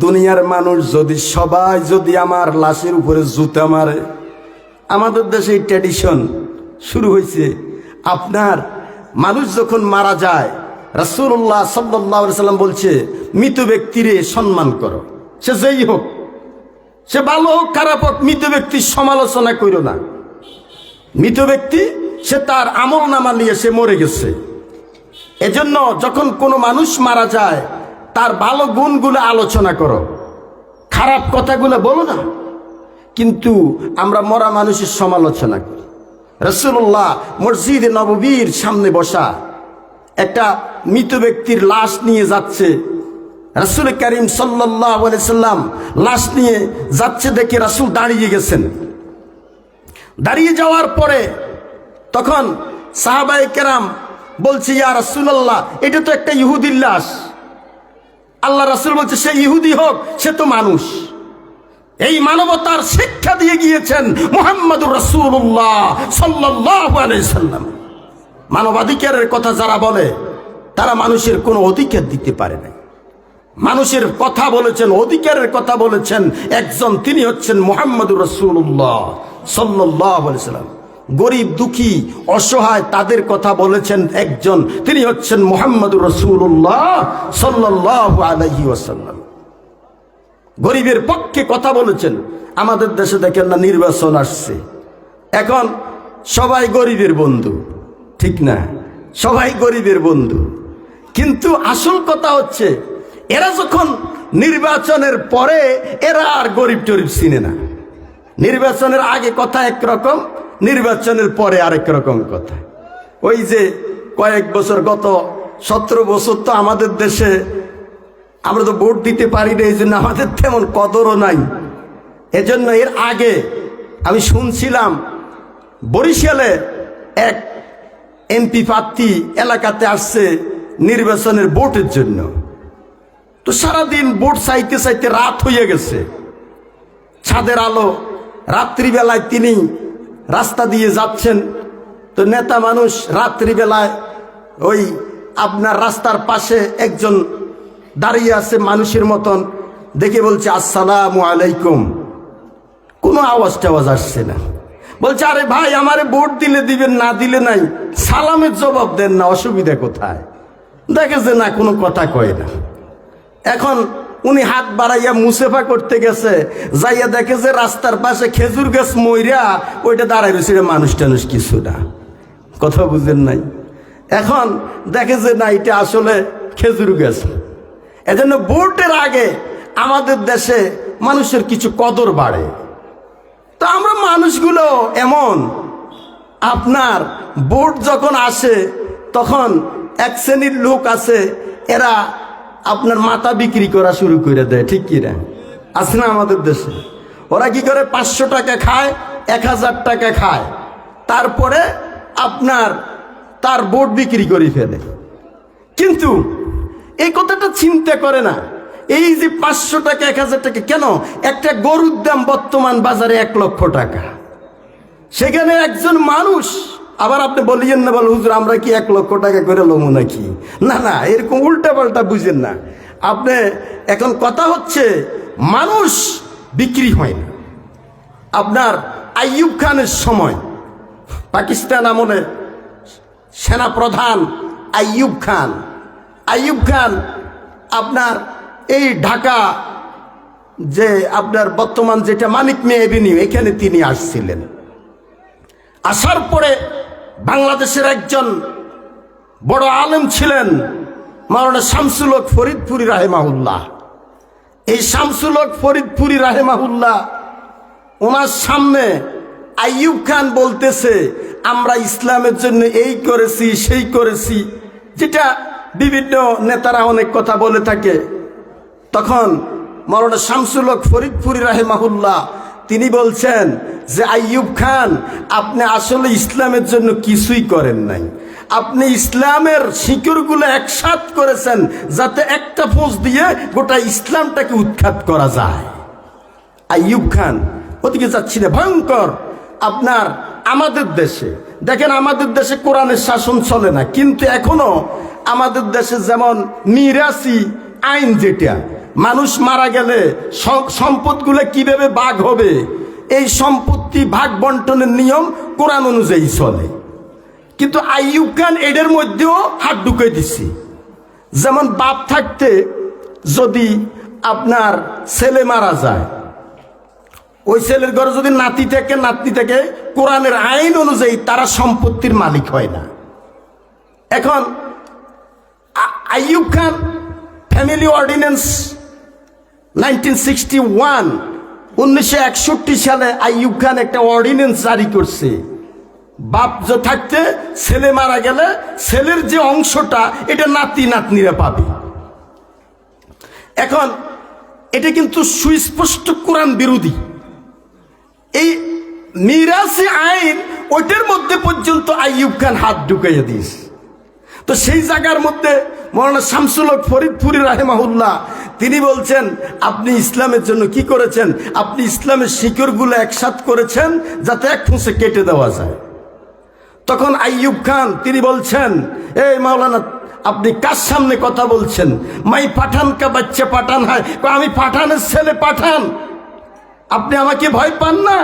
দুনিয়ার মানুষ যদি সবাই যদি আমার লাশের উপরে জুতা মারে, আমাদের দেশে ট্র্যাডিশন শুরু হয়েছে, আপনার মানুষ যখন মারা যায়, রাসূলুল্লাহ সাল্লাল্লাহু আলাইহি সাল্লাম বলছে, মৃত ব্যক্তিরে সম্মান করো, সে যেই হোক, সে ভালো হোক খারাপ হোক, মৃত ব্যক্তির সমালোচনা করো না। মৃত ব্যক্তি সে তার আমল নামা নিয়ে সে মরে গেছে। এজন্য যখন কোনো মানুষ মারা যায়, তার ভালো গুণগুলো আলোচনা করো, খারাপ কথাগুলো বলো না। কিন্তু আমরা মরা মানুষের সমালোচনা করি। রাসূলুল্লাহ মসজিদে নববীর সামনে বসা, একটা মৃত ব্যক্তির লাশ নিয়ে যাচ্ছে, রাসূল করিম সাল্লাল্লাহু আলাইহি সাল্লাম লাশ নিয়ে যাচ্ছে দেখে রাসূল দাঁড়িয়ে গেছেন। দাঁড়িয়ে যাওয়ার পরে তখন সাহাবায়ে কেরাম বলছে, ইয়া রাসূলুল্লাহ, এটা তো একটা ইহুদির লাশ। আল্লাহ রাসূল বলছে, সে ইহুদি হোক, সে তো মানুষ। এই মানবতার শিক্ষা দিয়ে গিয়েছেন মুহাম্মদুর রাসূলুল্লাহ সাল্লাল্লাহু আলাইহি সাল্লাম। মানবাধিকারের কথা যারা বলে, তারা মানুষের কোনো অধিকার দিতে পারে না। মানুষের কথা বলেছেন, অধিকারের কথা বলেছেন একজন, তিনি হচ্ছেন মুহাম্মদুর রাসূলুল্লাহ সাল্লাল্লাহু আলাইহি সাল্লাম। গরিব দুঃখী অসহায় তাদের কথা বলেছেন একজন, তিনি হচ্ছেন মুহাম্মদুর রাসূলুল্লাহ সাল্লাল্লাহু আলাইহি ওয়াসাল্লাম। গরিবের পক্ষে কথা বলেছেন। আমাদের দেশে দেখেন না, নির্বাচন আসছে, এখন সবাই গরিবের বন্ধু, ঠিক না? সবাই গরিবের বন্ধু। কিন্তু আসল কথা হচ্ছে, এরা যখন নির্বাচনের পরে এরা আর গরিব টরিব চিনে না। নির্বাচনের আগে কথা একরকম, নির্বাচনের পরে আরেক রকম কথা। ওই যে কয়েক বছর, গত 17 বছর তো আমাদের দেশে আমরা তো ভোট দিতে পারি না, এই জন্য আমাদের তেমন কদরও নাই। এজন্য এর আগে আমি শুনছিলাম বরিশালে এক এমপি প্রার্থী এলাকাতে আসছে নির্বাচনের ভোটের জন্য। তো সারাদিন ভোট চাইতে চাইতে রাত হয়ে গেছে, ছাদের আলো, রাত্রিবেলায় তিনি রাস্তা দিয়ে যাচ্ছেন। তো নেতা মানুষ রাত্রিবেলায় ওই আপনার রাস্তার পাশে একজন দাঁড়িয়ে আছে মানুষের মতন, দেখে বলছে আসসালামু আলাইকুম। কোনো আওয়াজ টাওয়াজ আসছে না। বলছে আরে ভাই, আমারে ভোট দিলে দিবেন, না দিলে নাই, সালামের জবাব দেন না, অসুবিধা কোথায়? দেখে যে না, কোনো কথা কয় না। এখন উনি হাত বাড়াইয়া মুসেফা করতে গেছে, যাইয়া দেখে যে রাস্তার পাশে খেজুর গাছ মইরা ওইটা দাঁড়াই রয়েছে, মানুষ টানুষ কিছু না। কথা বুঝেন নাই? এখন দেখে যে না, এটা আসলে খেজুর গাছ। এজন্য ভোটের আগে আমাদের দেশে মানুষের কিছু কদর বাড়ে। তো আমরা মানুষগুলো এমন, আপনার ভোট যখন আসে তখন এক শ্রেণীর লোক আছে, এরা আপনার মাথা বিক্রি করা শুরু করে দেয়, ঠিক কিনা? আছে না আমাদের দেশে? ওরা কি করে, 500 টাকা খায়, 1000 টাকা খায়, তারপরে আপনার তার ভোট বিক্রি করে ফেলে। কিন্তু এই কথাটা চিন্তা করে না, এই যে 500 টাকা 1000 টাকা, কেন একটা গরুর দাম বর্তমান বাজারে 1 লক্ষ টাকা। সেখানে একজন মানুষ, আবার আপনি বলিয়েন না, বল হুজুর আমরা কি 1 লক্ষ টাকা করে লমু নাকি? না না, এরকম উল্টা পাল্টা বুঝেন না আপনি। এখন কথা হচ্ছে মানুষ বিক্রি হয় না। আপনার আইয়ুব খানের সময়, পাকিস্তান আমলে সেনা প্রধান আইয়ুব খান আপনার এই ঢাকা যে আপনার বর্তমান যেটা মানিক মে এভিনিউ, এখানে তিনি আসছিলেন। আসার পরে বাংলাদেশের একজন বড় আলেম ছিলেন মাওলানা শামসুল হক ফরিদপুরি রাহেমাহুল্লাহ। এই শামসুল হক ফরিদপুরি রাহেমাহুল্লাহ, ওনার সামনে আইয়ুব খান বলতেছে আমরা ইসলামের জন্য এই করেছি সেই করেছি, যেটা বিভিন্ন নেতারা অনেক কথা বলে থাকে। তখন মাওলানা শামসুল হক ফরিদপুরি রাহেমাহুল্লাহ তিনি বলছেন যে আইয়ুব খান, আপনি আসলে ইসলামের জন্য কিছুই করেন নাই। আপনি ইসলামের শিকড়গুলো একসাথ করেছেন যাতে একটা ফোঁস দিয়ে গোটা ইসলামটাকে উৎখাত করা যায়। আইয়ুব খান ওদিকে যাচ্ছি না, ভয়ঙ্কর। আপনার আমাদের দেশে দেখেন, আমাদের দেশে কোরআনের শাসন চলে না, কিন্তু এখনো আমাদের দেশে যেমন মিরাসি আইন, যেটা মানুষ মারা গেলে সম্পদগুলো কিভাবে ভাগ হবে, এই সম্পত্তি ভাগ বন্টনের নিয়ম কোরআন অনুযায়ী চলে। কিন্তু আইয়ুব খান এদের মধ্যেও হাত ঢুকে দিছি। যেমন বাপ থাকতে যদি আপনার ছেলে মারা যায়, ওই ছেলের ঘরে যদি নাতি থাকে, নাতনি থেকে, কোরআনের আইন অনুযায়ী তারা সম্পত্তির মালিক হয় না। এখন আইয়ুব খান ফ্যামিলি অর্ডিন্যান্স 1961 সালে আইয়ুব খান একটা অর্ডিন্যান্স জারি করছে, বাপ যে থাকতে ছেলে মারা গেলে ছেলের যে অংশটা এটা নাতি নাতনিরা পাবে। এখন এটা কিন্তু সুস্পষ্ট কোরআন বিরোধী। এই মিরাসি আইন ওইটার মধ্যে পর্যন্ত আইয়ুব খান হাত ঢুকাইয়া দিয়েছে। তো সেই জায়গার মধ্যে মাওলানা শামসুল হক ফরিদপুরি রাহেমাহুল্লাহ তিনি বলছেন, আপনি ইসলামের জন্য কি করেছেন? আপনি ইসলামের শিকড়গুলো একসাথ করেছেন যাতে এক ফুঁসে কেটে দেওয়া যায়। তখন আইয়ুব খান তিনি বলছেন, এই মাওলানা আপনি কার সামনে কথা বলছেন? মাই পাঠান কা বাচ্চা পাঠান হয়, আমি পাঠানের ছেলে পাঠান, আপনি আমাকে ভয় পান না?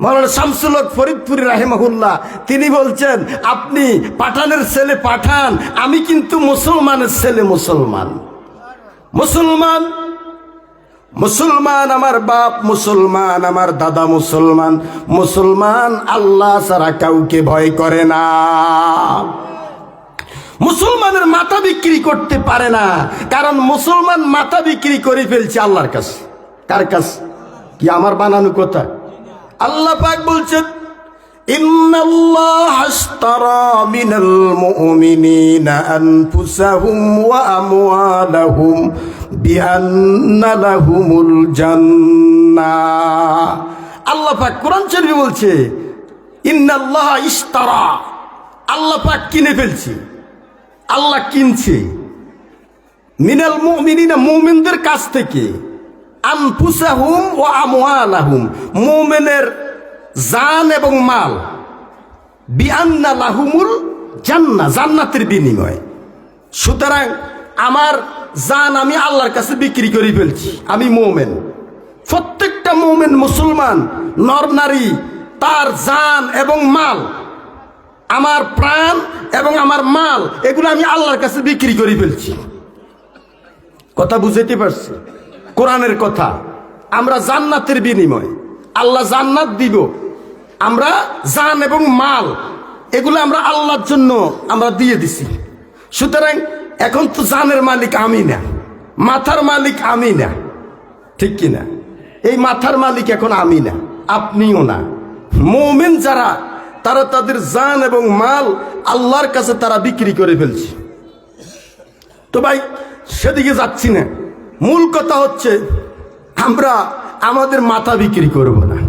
মাওলানা শামসুল হক ফরিদপুরি রাহেমাহুল্লাহ তিনি বলছেন, আপনি পাঠানের ছেলে পাঠান, আমি কিন্তু মুসলমানের ছেলে মুসলমান। মুসলমান মুসলমান আমার বাপ মুসলমান, আমার দাদা মুসলমান। মুসলমান আল্লাহ ছাড়া কাউকে ভয় করে না। মুসলমানের মাথা বিক্রি করতে পারে না, কারণ মুসলমান মাথা বিক্রি করে ফেলছে আল্লাহর কাছে। কার কাছে? কি আমার বানানো কথা? আল্লাহ পাক বলছেন, ইন্নাল্লাহা আশতারা মিনাল মুমিনিনা আনফুসাহুম ওয়া আমওয়ালাহুম বিআন্না লাহুমুল জান্নাহ। আল্লাহ পাক কোরআন শরীফে বলছে, ইন্নাল্লাহা ইশতারা, আল্লাহ পাক কিনে ফেলছে, আল্লাহ কিনছে, মিনাল মুমিনিনা, মুমিনদের কাছ থেকে, আনফুসাহুম ওয়া আমওয়ালাহুম, মুমিনের জান এবং মাল, বিআন্না লাহুমুল জান্নাহ, জান্নাতের বিনিময়। সুতরাং আমার জান আমি আল্লাহর কাছে বিক্রি করে ফেলছি, আমি মুমিন। প্রত্যেকটা মুমিন মুসলমান নর নারী তার জান এবং মাল, আমার প্রাণ এবং আমার মাল, এগুলো আমি আল্লাহর কাছে বিক্রি করে ফেলছি। কথা বুঝাইতে পারছি? কোরআনের কথা। আমরা জান্নাতের বিনিময়, আল্লাহ জান্নাত দিব, আমরা জান এবং মাল এগুলো আমরা আল্লাহর জন্য আমরা দিয়ে দিছি। সুতরাং এখন তো জানের মালিক আমি না, মাথার মালিক আমি না, ঠিক কিনা? এই মাথার মালিক এখন আমি না, আপনিও না। মুমিন যারা, তারা তাদের জান এবং মাল আল্লাহর কাছে তারা বিক্রি করে ফেলছে। তো ভাই সেদিকে যাচ্ছি না, মূল কথা হচ্ছে আমরা আমাদের মাথা বিক্রি করব না।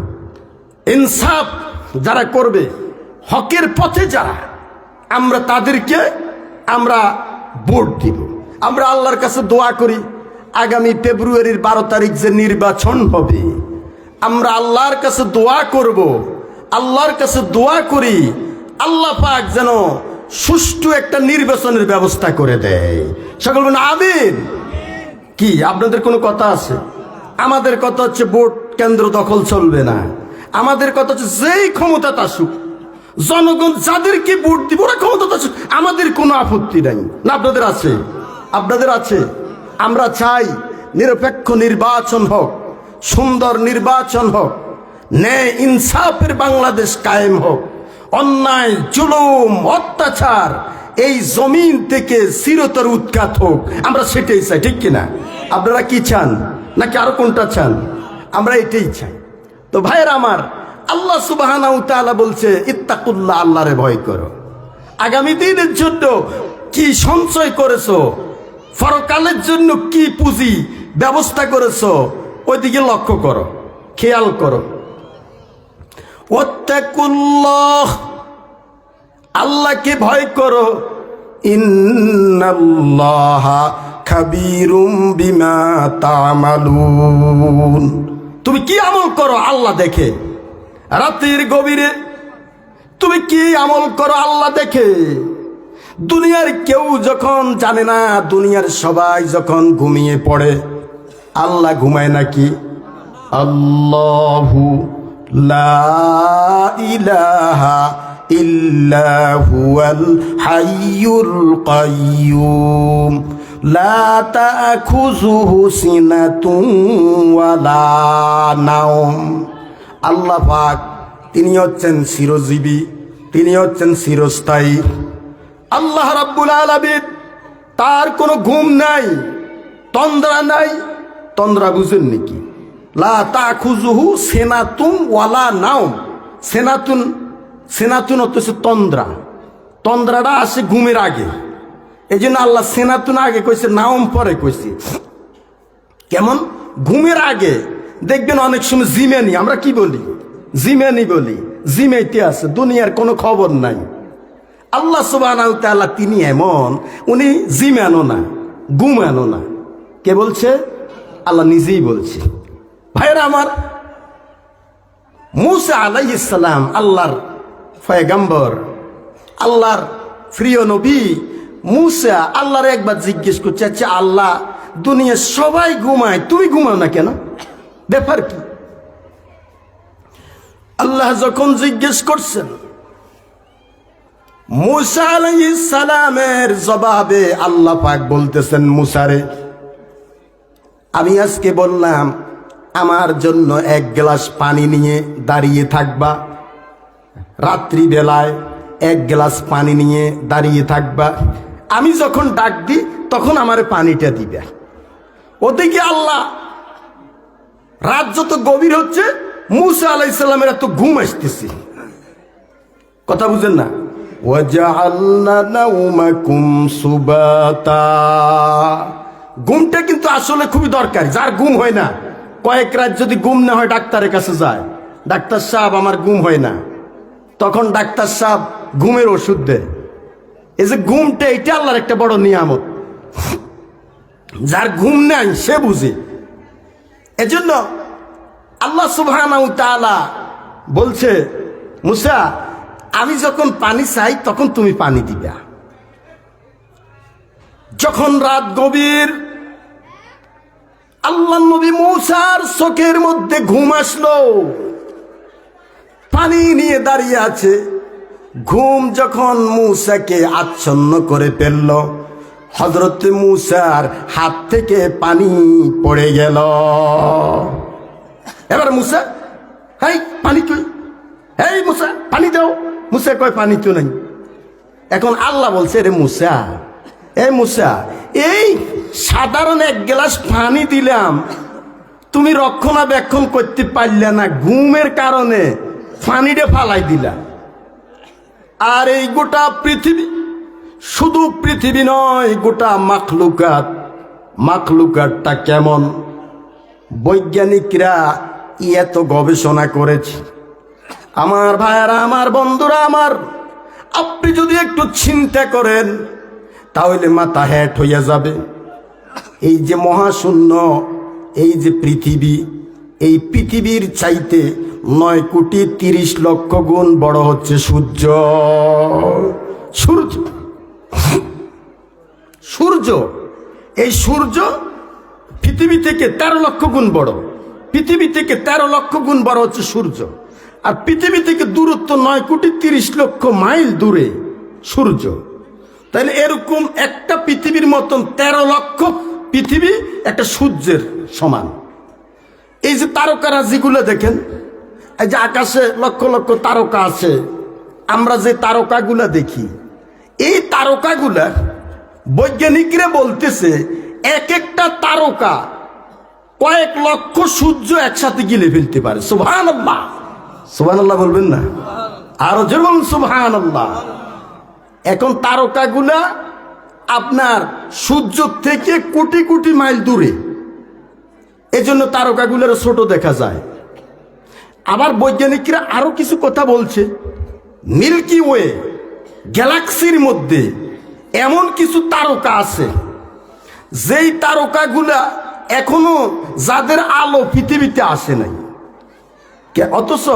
ইনসাফ যারা করবে, হকের পথে যারা, আমরা তাদেরকে আমরা ভোট দিব। আমরা আল্লাহর কাছে দোয়া করি, আগামী ফেব্রুয়ারির 12 তারিখ যে নির্বাচন হবে, আমরা আল্লাহর কাছে দোয়া করব, আল্লাহর কাছে দোয়া করি আল্লাহ পাক যেন সুষ্ঠু একটা নির্বাচনের ব্যবস্থা করে দেয়। সকল বলেন আমিন। কি আপনাদের কোনো কথা আছে? আমাদের কথা হচ্ছে ভোট কেন্দ্র দখল চলবে না। আমাদের কথা হচ্ছে যেই ক্ষমতাতে আসুক, জনগণ যাদেরকে ভোট দিব ওরা ক্ষমতাতে আসুক, আমাদের কোনো আপত্তি নাই। না আপনাদের আছে? আপনাদের আছে। আমরা চাই নিরপেক্ষ নির্বাচন হোক, সুন্দর নির্বাচন হোক, ন্যায় ইনসাফের বাংলাদেশ কায়েম হোক, অন্যায় জুলুম অত্যাচার এই জমিন থেকে চিরতর উৎখাত হোক, আমরা সেটাই চাই, ঠিক কিনা? আপনারা কি চান নাকি আরো কোনটা চান? আমরা এটাই চাই। তো ভাইয়ের আমার, আল্লাহ সুবহানাহু ওয়া তাআলা বলছে ইত্তাকুল্লাহ, আল্লাহরে ভয় করো। আগামী দিনের জন্য কি সঞ্চয় করেছো, পরকালের জন্য কি পুঁজি ব্যবস্থা করেছো, ওইদিকে লক্ষ্য করো, খেয়াল করো। ওয়াত্তাকুল্লাহ, আল্লাহকে ভয় করো। ইন্নাল্লাহা খাবীরুম বিমা তা'মালুন, তুমি কি আমল করো আল্লাহ দেখে। রাতের গভীরে তুমি কি আমল করো আল্লাহ দেখে। দুনিয়ার কেউ যখন জানে না, দুনিয়ার সবাই যখন ঘুমিয়ে পড়ে, আল্লাহ ঘুমায় নাকি? আল্লাহু লা ইলাহা ইল্লা হুয়াল হাইয়ুল কাইয়্যুম লা তা'খুযুহু সিনাতুন ওয়ালা নাওম। আল্লাহ পাক তিনি হচ্ছেন চিরজীবী, তিনি হচ্ছেন চিরস্থায়ী। আল্লাহ রাব্বুল আলামিন, তার কোনো ঘুম নাই, তন্দ্রা নাই। তন্দ্রা বুঝেন নাকি? লা তা'খুযুহু সিনাতুন ওয়ালা নাওম। সিনাতুন, সিনাতুন হচ্ছে তন্দ্রা। তন্দ্রাটা আসে ঘুমের আগে, এই জন্য আল্লাহ সিনাতুন আগে কইছে, নাওম পরে কইছে। কেমন? ঘুমের আগে। দেখবেন অনেক সময় জিমেনি, আমরা কি বলি? জিমেনি বলি, জিমেতে আছে, দুনিয়ার কোনো খবর নাই। আল্লাহ সুবহানাহু ওয়া তাআলা তিনি এমন, উনি জিমেনও না, ঘুমানো না। কে বলছে? আল্লাহ নিজেই বলছে। ভাইরা আমার, মূসা আলাইহিস সালাম আল্লাহর পয়গম্বর, আল্লাহর প্রিয় নবী মূসা আল্লাহর একবার জিজ্ঞেস করছে, আচ্ছা আল্লাহ, দুনিয়ার সবাই ঘুমায়, তুমি ঘুমাও না কেন? ব্যাপার কি? আল্লাহ যখন জিজ্ঞেস করছেন, মূসা আলাইহিস সালামের জবাবে আল্লাহ পাক বলতেছেন, মূসারে, আমি আজকে বললাম আমার জন্য এক গ্লাস পানি নিয়ে দাঁড়িয়ে থাকবা, রাত্রি বেলায় এক গ্লাস পানি নিয়ে দাঁড়িয়ে থাকবা। আমি যখন ডাক দিই তখন আমারে পানিটা দিবে। ওদিকে আল্লাহ রাত যত গভীর হচ্ছে মুসা আলাইহিস সালামের এত ঘুম আসতেছে। কথা বুঝেন না? ওয়াজআলনা নাওমাকুম সুবাতা। ঘুমটা কিন্তু আসলে খুবই দরকারি। যার ঘুম হয় না, কয়েক রাত যদি ঘুম না হয় ডাক্তারের কাছে যায়, ডাক্তার সাহেব আমার ঘুম হয় না, তখন ডাক্তার সাহেব ঘুমের ওষুধ দেয়। এই যে ঘুমটা, এটা আল্লাহর একটা বড় নিয়ামত। যার ঘুম নাই সে বুঝে। এজন্য আল্লাহ সুবহানাহু ওয়া তাআলা বলছে, মুসা আমি যখন পানি চাই তখন তুমি পানি দিবা। যখন রাত গভীর, আল্লাহ নবী মুসার চোখের মধ্যে ঘুম আসলো, পানি নিয়ে দাঁড়িয়ে আছে। ঘুম যখন মুসাকে আচ্ছন্ন করে ফেলল, হযরত মুসার হাত থেকে পানি পড়ে গেল। এবার মুসা, হেই পানি কই, হেই মুসা পানি দাও। মুসা কয় পানি তো নাই। এখন আল্লাহ বলছে, রে মুসা, এই মুসা, এই সাধারণ এক গ্লাস পানি দিলাম, তুমি রক্ষণাবেক্ষণ করতে পারলে না, ঘুমের কারণে পানিটা ফালাই দিলা। আর এই গোটা পৃথিবী, শুধু পৃথিবী নয়, গোটা মাখলুকাতটা কেমন, বৈজ্ঞানিকরা এত গবেষণা করেছে। আমার ভাইয়ারা, আমার বন্ধুরা, আপনি যদি একটু চিন্তা করেন তাহলে মাথা হ্যাট হইয়া যাবে। এই যে মহাশূন্য, এই যে পৃথিবী, এই পৃথিবীর চাইতে 9,30,00,000 গুণ বড় হচ্ছে সূর্য। এই সূর্য পৃথিবী থেকে 13 লক্ষ গুণ বড়। পৃথিবী থেকে 13 লক্ষ গুণ বড় হচ্ছে সূর্য। আর পৃথিবী থেকে দূরত্ব 9,30,00,000 মাইল দূরে সূর্য। তাহলে এরকম একটা পৃথিবীর মতন 13 লক্ষ পৃথিবী একটা সূর্যের সমান। এই যে তারকারাজিগুলো দেখেন, এই যে আকাশে লক্ষ লক্ষ তারকা আছে, আমরা যে তারকাগুলা দেখি, এই তারকাগুলা বৈজ্ঞানিকরা বলতেছে এক একটা তারকা কয়েক লক্ষ সূর্য একসাথে গিলে ফেলতে পারে। সুবহানাল্লাহ, সুবহানাল্লাহ বলবেন না? আরো জোরে বলুন সুবহানাল্লাহ। এখন তারকাগুলা আপনার সূর্য থেকে কোটি কোটি মাইল দূরে, এজন্য তারকাগুলোর ছোট দেখা যায়। আবার বৈজ্ঞানিকরা আরো কিছু কথা বলছে, মিল্কি ওয়ে গ্যালাক্সির মধ্যে এমন কিছু তারকা আছে যেই তারকাগুলা এখনো যাদের আলো পৃথিবীতে আসে নাই, অথচ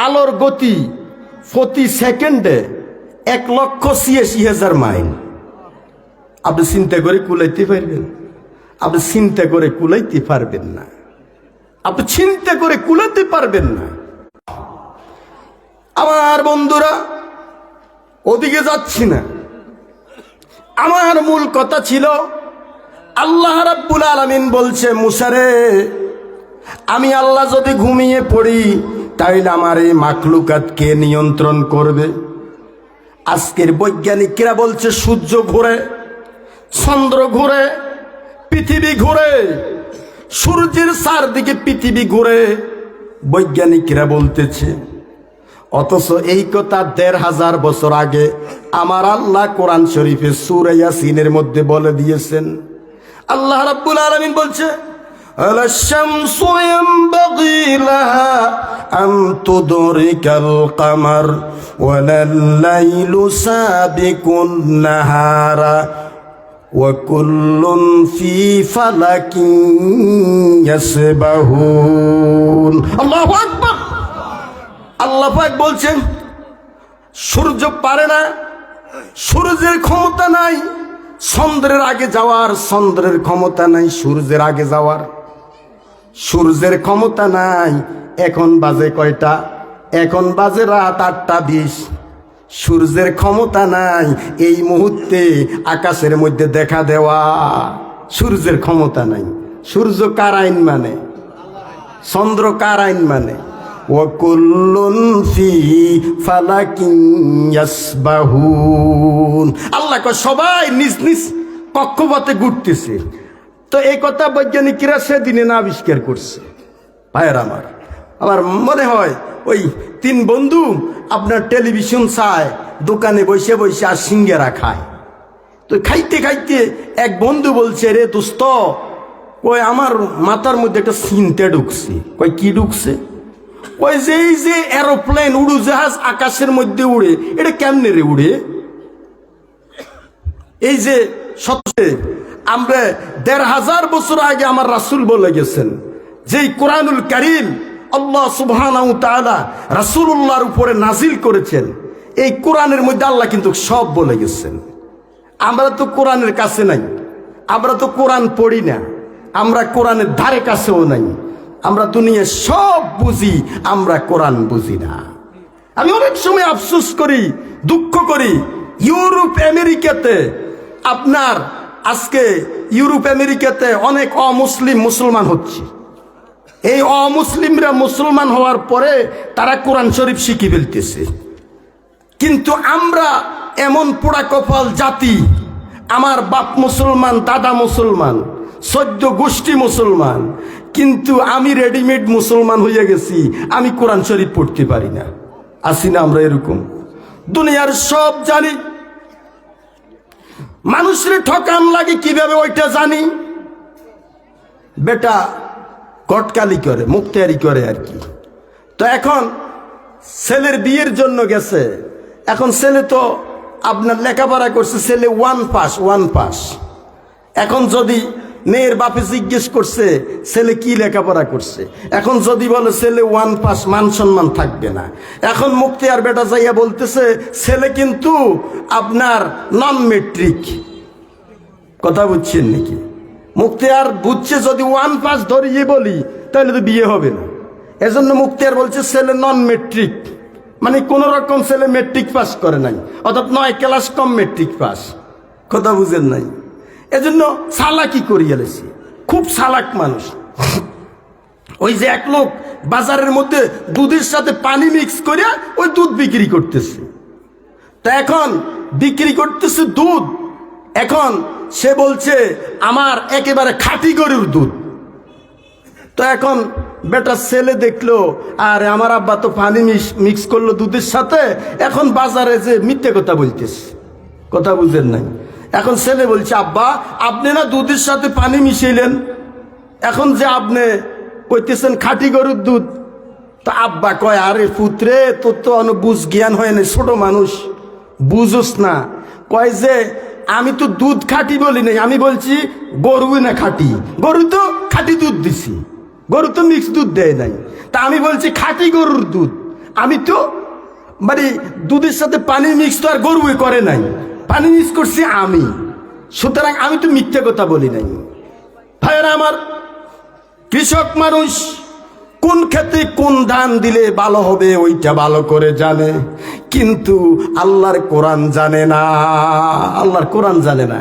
আলোর গতি প্রতি সেকেন্ডে 1,86,000 মাইল। আপনি চিন্তা করে কুলাইতে পারবেন? আপনি চিন্তা করে কুলাইতে পারবেন না। আপনি চিন্তা করে কুলাতে পারবেন না। আমার বন্ধুরা, ওদিকে যাচ্ছি না। আমার মূল কথা ছিল, আল্লাহ রাব্বুল আলামিন বলছে, মুসা রে, আমি আল্লাহ যদি ঘুমিয়ে পড়ি তাইলে আমার এই মাখলুকাতকে নিয়ন্ত্রণ করবে। আজকের বৈজ্ঞানিকরা বলছে সূর্য ঘুরে, চন্দ্র ঘুরে, পৃথিবী ঘুরে, সূর্যের চারদিকে পৃথিবী ঘুরে, বৈজ্ঞানিকরা বলতেছে। অথচ এই কথা 1,500 বছর আগে আমার আল্লাহ কোরআন শরীফে সূরা ইয়াসিনের মধ্যে বলে দিয়েছেন। আল্লাহ রাব্বুল আলামিন বলছে, আল-শামসু ইয়ানবাগি লাহা আন তুদরিকাল কামার ওয়ালাল-লাইলু সাবিকুন নাহারা ওয়া কুল্লুন ফি ফালাকিন ইয়াসবাহুন। আল্লাহু আকবার। আল্লাহ পাক বলছেন, সূর্য পারে না, সূর্যের ক্ষমতা নাই চন্দ্রের আগে যাওয়ার, চন্দ্রের ক্ষমতা নাই সূর্যের আগে যাওয়ার, সূর্যের ক্ষমতা নাই। এখন বাজে কয়টা? এখন বাজে রাত 8:20। সূর্যের ক্ষমতা নাই এই মুহূর্তে আকাশের মধ্যে দেখা দেওয়া, সূর্যের ক্ষমতা নাই। সূর্য কার আইন মানে? চন্দ্র কার আইন মানে? ওয়া কুল্লুন ফি ফালাকিন ইয়াসবাহুন। আল্লাহ কয় সবাই নিজ নিজ কক্ষপথে ঘুরতেছে। তো এই কথা বৈজ্ঞানিকরা সেদিনে না আবিষ্কার করছে। ভাইয়ের আমার মনে হয় ওই তিন বন্ধু আপনার টেলিভিশন চায়, দোকানে বসে বসে আর সিঙ্গারা খায়। তো খাইতে খাইতে এক বন্ধু বলছে, রে দোস্ত, ওই আমার মাথার মধ্যে একটা চিন্তা ঢুকছে। কই কি ঢুকছে? ওই যে এই যে এরোপ্লেন, উড়োজাহাজ আকাশের মধ্যে উড়ে, এটা কেমনে রে উড়ে? এই যে সত্যি আমরা ১৫০০ বছর আগে আমার রাসূল বলে গেছেন, যেই কোরআনুল কারীম আল্লাহ সুবহানাহু ওয়া তাআলা রাসূলুল্লাহর উপরে নাজিল করেছেন, এই কোরআনের মধ্যে আল্লাহ কিন্তু সব বলে গেছেন। আমরা তো কোরআনের কাছে নাই, আমরা তো কোরআন পড়ি না, আমরা কোরআনের ধারে কাছেও নাই। আমরা দুনিয়া সব বুঝি, আমরা কোরআন বুঝি না। আমি অনেক সময় আফসোস করি, দুঃখ করি, ইউরোপ আমেরিকাতে আপনার আজকে ইউরোপ আমেরিকাতে অনেক অমুসলিম মুসলমান হচ্ছে। এই অমুসলিমরা মুসলমান হওয়ার পরে তারা কোরআন শরীফ শিখে ফেলতেছে। কিন্তু আমরা এমন পোড়া কপাল জাতি, আমার বাপ মুসলমান, দাদা মুসলমান, 14 গোষ্ঠী মুসলমান, কিন্তু আমি রেডিমেড মুসলমান হয়ে গেছি, আমি কোরআন শরীফ পড়তে পারি না। আসি না আমরা এরকম? দুনিয়ার সব জানি, মানুষের ঠকান লাগে কিভাবে ওইটা জানি। বেটা কটকালি করে, মুক্তারি করে আর কি। তো এখন ছেলের বিয়ের জন্য গেছে, এখন ছেলে তো আপনার লেখাপড়া করছে, ছেলে 1 পাস। এখন যদি মেয়ের বাপে জিজ্ঞেস করছে ছেলে কি লেখাপড়া করছে, এখন যদি বলে ছেলে 1 পাস, মান সম্মান থাকবে না। এখন মুক্তিয়ার বেটা যাইয়া বলতেছে ছেলে কিন্তু আপনার নন মেট্রিক। কথা বুঝছেন নাকি? মুক্তিয়ার বুঝছে যদি 1 পাস ধরিয়ে বলি তাহলে তো বিয়ে হবে না। এজন্য মুক্তিয়ার বলছে ছেলে নন মেট্রিক, মানে কোন রকম ছেলে মেট্রিক পাস করে নাই, অর্থাৎ 9 ক্লাস কম মেট্রিক পাস। কথা বুঝেন নাই? এজন্য চালাকি করিয়ে লেছি, খুব চালাক মানুষ। ওই যে এক লোক বাজারের মধ্যে দুধের সাথে পানি মিক্স করে ওই দুধ বিক্রি করতেছে। তা এখন বিক্রি করতেছে দুধ, এখন সে বলছে আমার একেবারে খাঁটি গরুর দুধ। তো এখন বেটা ছেলে দেখলো আর আমার আব্বা তো পানি মিক্স করলো দুধের সাথে, এখন বাজারে যে মিথ্যে কথা বলতেছে। কথা বুঝেন নাই? এখন ছেলে বলছে আব্বা আপনি না দুধের সাথে পানি মিশাইলেন, এখন যে আপনি কইতেছেন খাঁটি গরুর দুধ। তো আব্বা কয় আরে পুত্রে তোর তো বুঝ জ্ঞান হয় না, ছোট মানুষ বুঝোস না। কয় যে আমি তো দুধ খাঁটি বলি নাই, আমি বলছি গরু না খাঁটি, গরু তো খাঁটি দুধ দিছি, গরু তো মিক্স দুধ দেয় নাই। তা আমি বলছি খাঁটি গরুর দুধ, আমি তো মানে দুধের সাথে পানি মিক্স তো আর গরুই করে নাই, পানি মিক্স করছি আমি, সুতরাং আমি তো মিথ্যে কথা বলি নাই। ভাইয়েরা আমার, কৃষক মানুষ কোন ক্ষেত্রে কোন ধান দিলে ভালো হবে ওইটা ভালো করে জানে, কিন্তু আল্লাহর কোরআন জানে না। আল্লাহর কোরআন জানে না।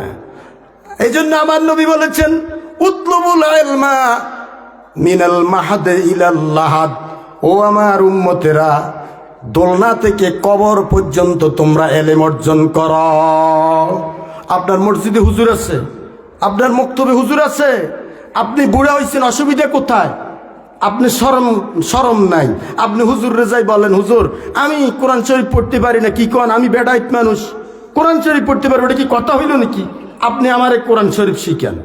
এই জন্য আমার নবী বলেছেন উতলুবুল ইলমা মিনাল মাহাদে ইলাল লাহাদ। ও আমার উম্মতেরা, দোলনা থেকে কবর পর্যন্ত তোমরা এলেম অর্জন করো। আপনার মসজিদে হুজুর আছে, আপনার মক্তবে হুজুর আছে, আপনি বুড়া হয়েছেন, অসুবিধা কোথায়? আপনি শরম নাই, আপনি হুজুর রেজাই বলেন হুজুর আমি কোরআন শরীফ পড়তে পারি না। কি কোন? আমি বেড়াইত মানুষ, কোরআন শরীফ পড়তে পারবো, এটা কি কথা হইল নাকি? আপনি আমারে কোরআন শরীফ শিখেন,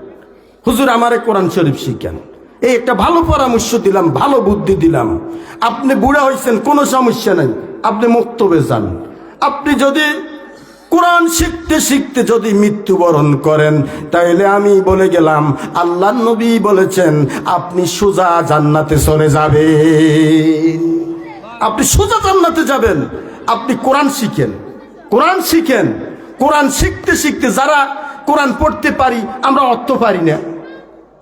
হুজুর আমারে কোরআন শরীফ শিখেন। এই একটা ভালো পরামর্শ দিলাম, ভালো বুদ্ধি দিলাম। আপনি বুড়া হয়েছেন, কোনো সমস্যা নাই, আপনি মক্তবে যান। আপনি যদি কোরআন শিখতে শিখতে যদি মৃত্যুবরণ করেন, তাহলে আমি বলে গেলাম আল্লাহর নবী বলেছেন আপনি সোজা জান্নাতে চলে যাবেন। আপনি সোজা জান্নাতে যাবেন। আপনি কোরআন শিখেন, কোরআন শিখেন। কোরআন শিখতে শিখতে যারা কোরআন পড়তে পারি, আমরা অর্থ পারি না,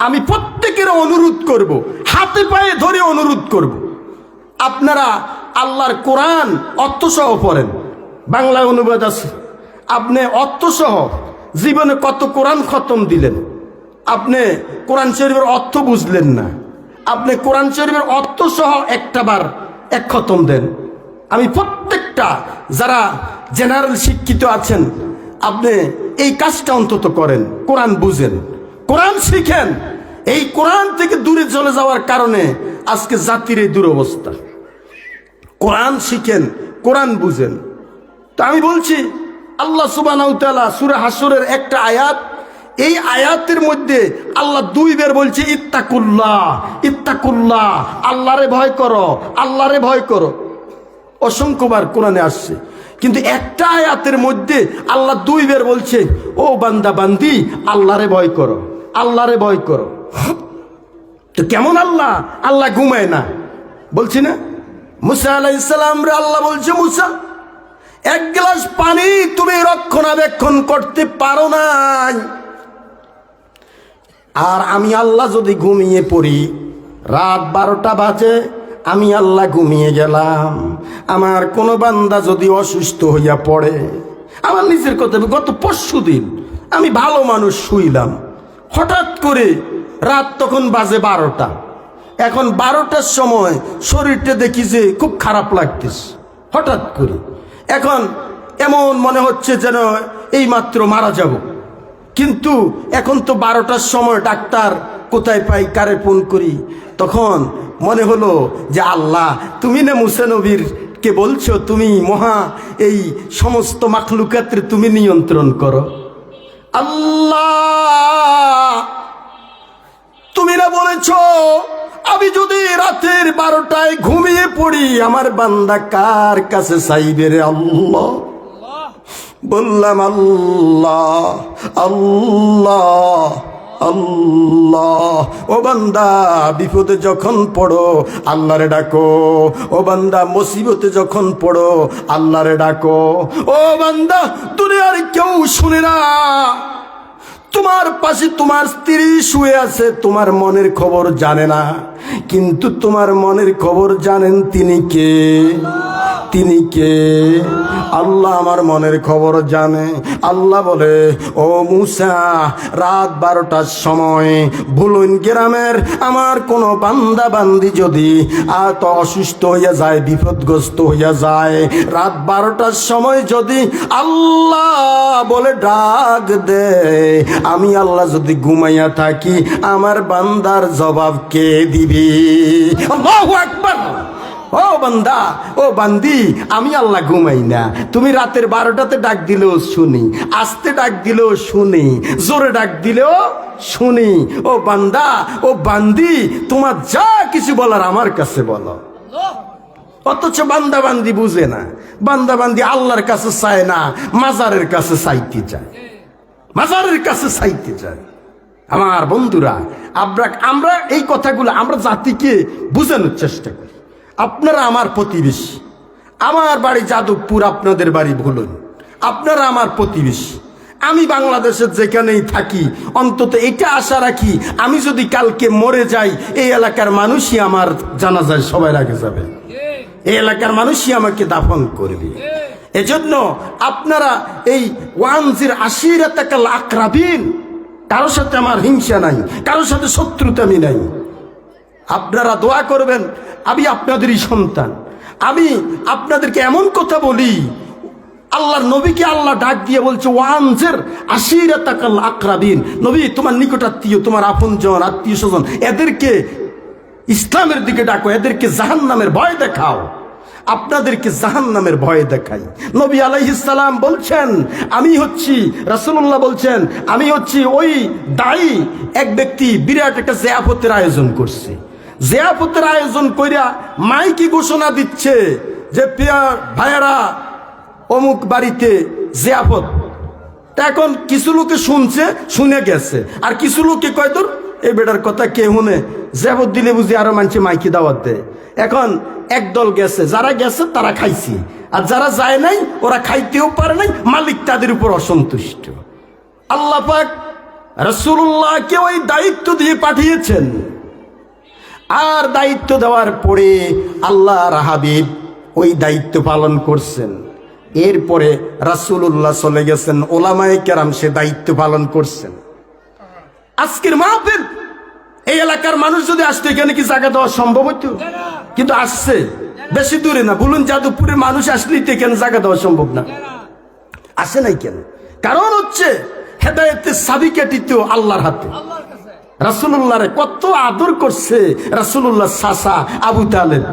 আমি প্রত্যেকের অনুরোধ করব, হাতে পায়ে ধরে অনুরোধ করব, আপনারা আল্লাহর কোরআন অর্থসহ পড়েন। বাংলায় অনুবাদ আছে, আপনি অর্থসহ জীবনে কত কোরআন খতম দিলেন, আপনি কোরআন শরীফের অর্থ বুঝলেন না। আপনি কোরআন শরীফের অর্থসহ এক খতম দেন। আমি প্রত্যেকটা যারা জেনারেল শিক্ষিত আছেন, আপনি এই কাজটা অন্তত করেন, কোরআন বুঝেন, কোরআন শিখেন। এই কোরআন থেকে দূরে চলে যাওয়ার কারণে আজকে জাতির এই দুরবস্থা। কোরআন শিখেন, কোরআন বুঝেন। তো আমি বলছি, আল্লাহ সুবহানাহু ওয়া তাআলা সূরা হাসরের একটা আয়াত, এই আয়াতের মধ্যে আল্লাহ 2 বার বলছে ইত্তাকুল্লাহ, ইত্তাকুল্লাহ, আল্লাহরে ভয় করো, আল্লাহরে ভয় করো। অসংখ্যবার কোরআনে আসছে, কিন্তু একটা আয়াতের মধ্যে আল্লাহ 2 বার বলছে ও বান্দা বান্দি আল্লাহরে ভয় করো, আল্লাহরে ভয় করো। তো কেমন আল্লাহ? আল্লাহ ঘুমায় না, বলছি না? মুসা আলাইহিস সালাম রে আল্লাহ বলছে, মুসা, 1 গ্লাস পানি তুমি রক্ষণাবেক্ষণ করতে পারো নাই, আর আমি আল্লাহ যদি ঘুমিয়ে পড়ি, রাত 12টা বাজে, আমি আল্লাহ ঘুমিয়ে গেলাম, আমার কোনো বান্দা যদি অসুস্থ হইয়া পড়ে, আমার নিজের কথা, গত পরশুদিন আমি ভালো মানুষ শুইলাম, হঠাৎ করে রাত তখন বাজে 12টা, এখন 12টার সময় শরীরটা দেখি যে খুব খারাপ লাগতেছে হঠাৎ করে। এখন এমন মনে হচ্ছে যেন এই মাত্র মারা যাব, কিন্তু এখন তো 12টার সময়, ডাক্তার কোথায় পাই, কারে ফোন করি? তখন মনে হলো যে আল্লাহ তুমি না মুসা নবীর কে বলছো তুমি মহা এই সমস্ত মাখলুকাতের তুমি নিয়ন্ত্রণ করো। আল্লাহ তুমি না বলেছো আমি যদি রাতের 12টায় ঘুমিয়ে পড়ি, আমার বান্দা কার কাছে চাইবে রে আল্লাহ? বললাম আল্লাহ, আল্লাহ, আল্লাহ। ও বান্দা বিপদে যখন পড়ো আল্লাহরে ডাকো, ও বান্দা মুসিবতে যখন পড়ো আল্লাহরে ডাকো। ও বান্দা দুনিয়ার কেউ শুনে না, তোমার পাশে তোমার স্ত্রী শুয়ে আছে, তোমার মনের খবর জানে না, কিন্তু তোমার মনের খবর জানেন তিনি কে? তিনি কে? আল্লাহ আমার মনের খবর জানে। আল্লাহ বলে, ও মুসা, রাত 12টার সময় ভুলুন গ্রামের আমার কোনো বান্দা বান্দি যদি এত অসুস্থ হইয়া যায়, বিপদগ্রস্ত হইয়া যায়, রাত 12টার সময় যদি আল্লাহ বলে ডাক দে, আমি আল্লাহ যদি ঘুমাইয়া থাকি, আমার বান্দার জবাব কে দিবি? আল্লাহু আকবার। ও বান্দা, ও বান্দি, আমি আল্লাহ ঘুমাই না। তুমি রাতের 12টাতে ডাক দিলেও শুনি, আস্তে ডাক দিলেও শুনি, জোরে ডাক দিলেও শুনি। ও বান্দা, ও বান্দি, তোমার যা কিছু বলার আমার কাছে বলো। অথচ বান্দা বান্দি বুঝে না, বান্দা বান্দি আল্লাহর কাছে চায় না, মাজারের কাছে চাইতে চায়, মাজারের কাছে চাইতে চায়। আমার বন্ধুরা, আমরা এই কথাগুলো আমরা জাতিকে বোঝানোর চেষ্টা করি। আপনারা আমার প্রতিবেশী, আমার বাড়ি যাদবপুর, আপনাদের বাড়ি ভুলুন, আপনারা আমার প্রতিবেশী। আমি বাংলাদেশের যেখানেই থাকি অন্তত এটা আশা রাখি, আমি যদি কালকে মরে যাই, এই এলাকার মানুষই আমার জানাজায় সবার আগে যাবে, এই এলাকার মানুষই আমাকে দাফন করবে। এজন্য আপনারা এই ওয়ানজির আশিরাতাকাল আকরাবিন, কারোর সাথে আমার হিংসা নাই, কারোর সাথে শত্রুতামি নাই। আপনারা দোয়া করবেন, আমি আপনাদেরই সন্তান, আমি আপনাদেরকে এমন কথা বলি, আল্লাহর নবীকে আল্লাহ ডাক দিয়ে বলছে ওয়ানজির আশিরাতাকাল আকরাবিন, নবী তোমার নিকটাত্মীয়, তোমার আপনজন, আত্মীয় স্বজন, এদেরকে ইসলামের দিকে ডাকো, এদেরকে জাহান্নামের ভয় দেখাও। আপনাদেরকে জাহান্নামের ভয় দেখাই। নবী আলাইহিস সালাম বলছেন, আমি হচ্ছি, রাসূলুল্লাহ বলছেন, আমি হচ্ছি ওই দায়ী এক ব্যক্তি বিরাট একটা জিয়াফতের আয়োজন করছে, জিয়াফতের আয়োজন কইরা মাইকি ঘোষণা দিচ্ছে যে প্রিয় ভাইয়েরা অমুক বাড়িতে জিয়াফত। তা এখন কিছু লোকে শুনছে, শুনে গেছে, আর কিছু লোকে কয় তোর এই বেটার কথা কে শুনে, জিয়াফত দিলে বুঝি আরো মানুষে মাইকি দাওয়াত দেয়। এখন একদল গেছে, যারা গেছে তারা খাইছে, আর যারা যায় নাই ওরা খাইতেও পারে নাই, মালিক তাদের উপর অসন্তুষ্ট। আল্লাহ পাক রাসূলুল্লাহকে ওই দায়িত্ব দিয়ে পাঠিয়েছেন, আর দায়িত্ব দেওয়ার পরে আল্লাহর হাবিব ওই দায়িত্ব পালন করছেন। এরপরে রাসূলুল্লাহ চলে গেছেন, ওলামায়ে কেরাম সে দায়িত্ব পালন করছেন। আজকের মাহফিল, এই এলাকার মানুষ যদি আসতো এখানে কি জায়গা দেওয়া সম্ভব হতো? কিন্তু আসছে, বেশি দূরে না, বলুন যাদবপুরের মানুষ আসলেই তো এখানে জায়গা দেওয়া সম্ভব না, আসে নাই কেন? কারণ হচ্ছে হেদায়েতের চাবিকাঠি তো আল্লাহর হাতে। রাসূলুল্লাহরে কত আদর করছে রাসূলুল্লাহ চাচা আবু তালেব।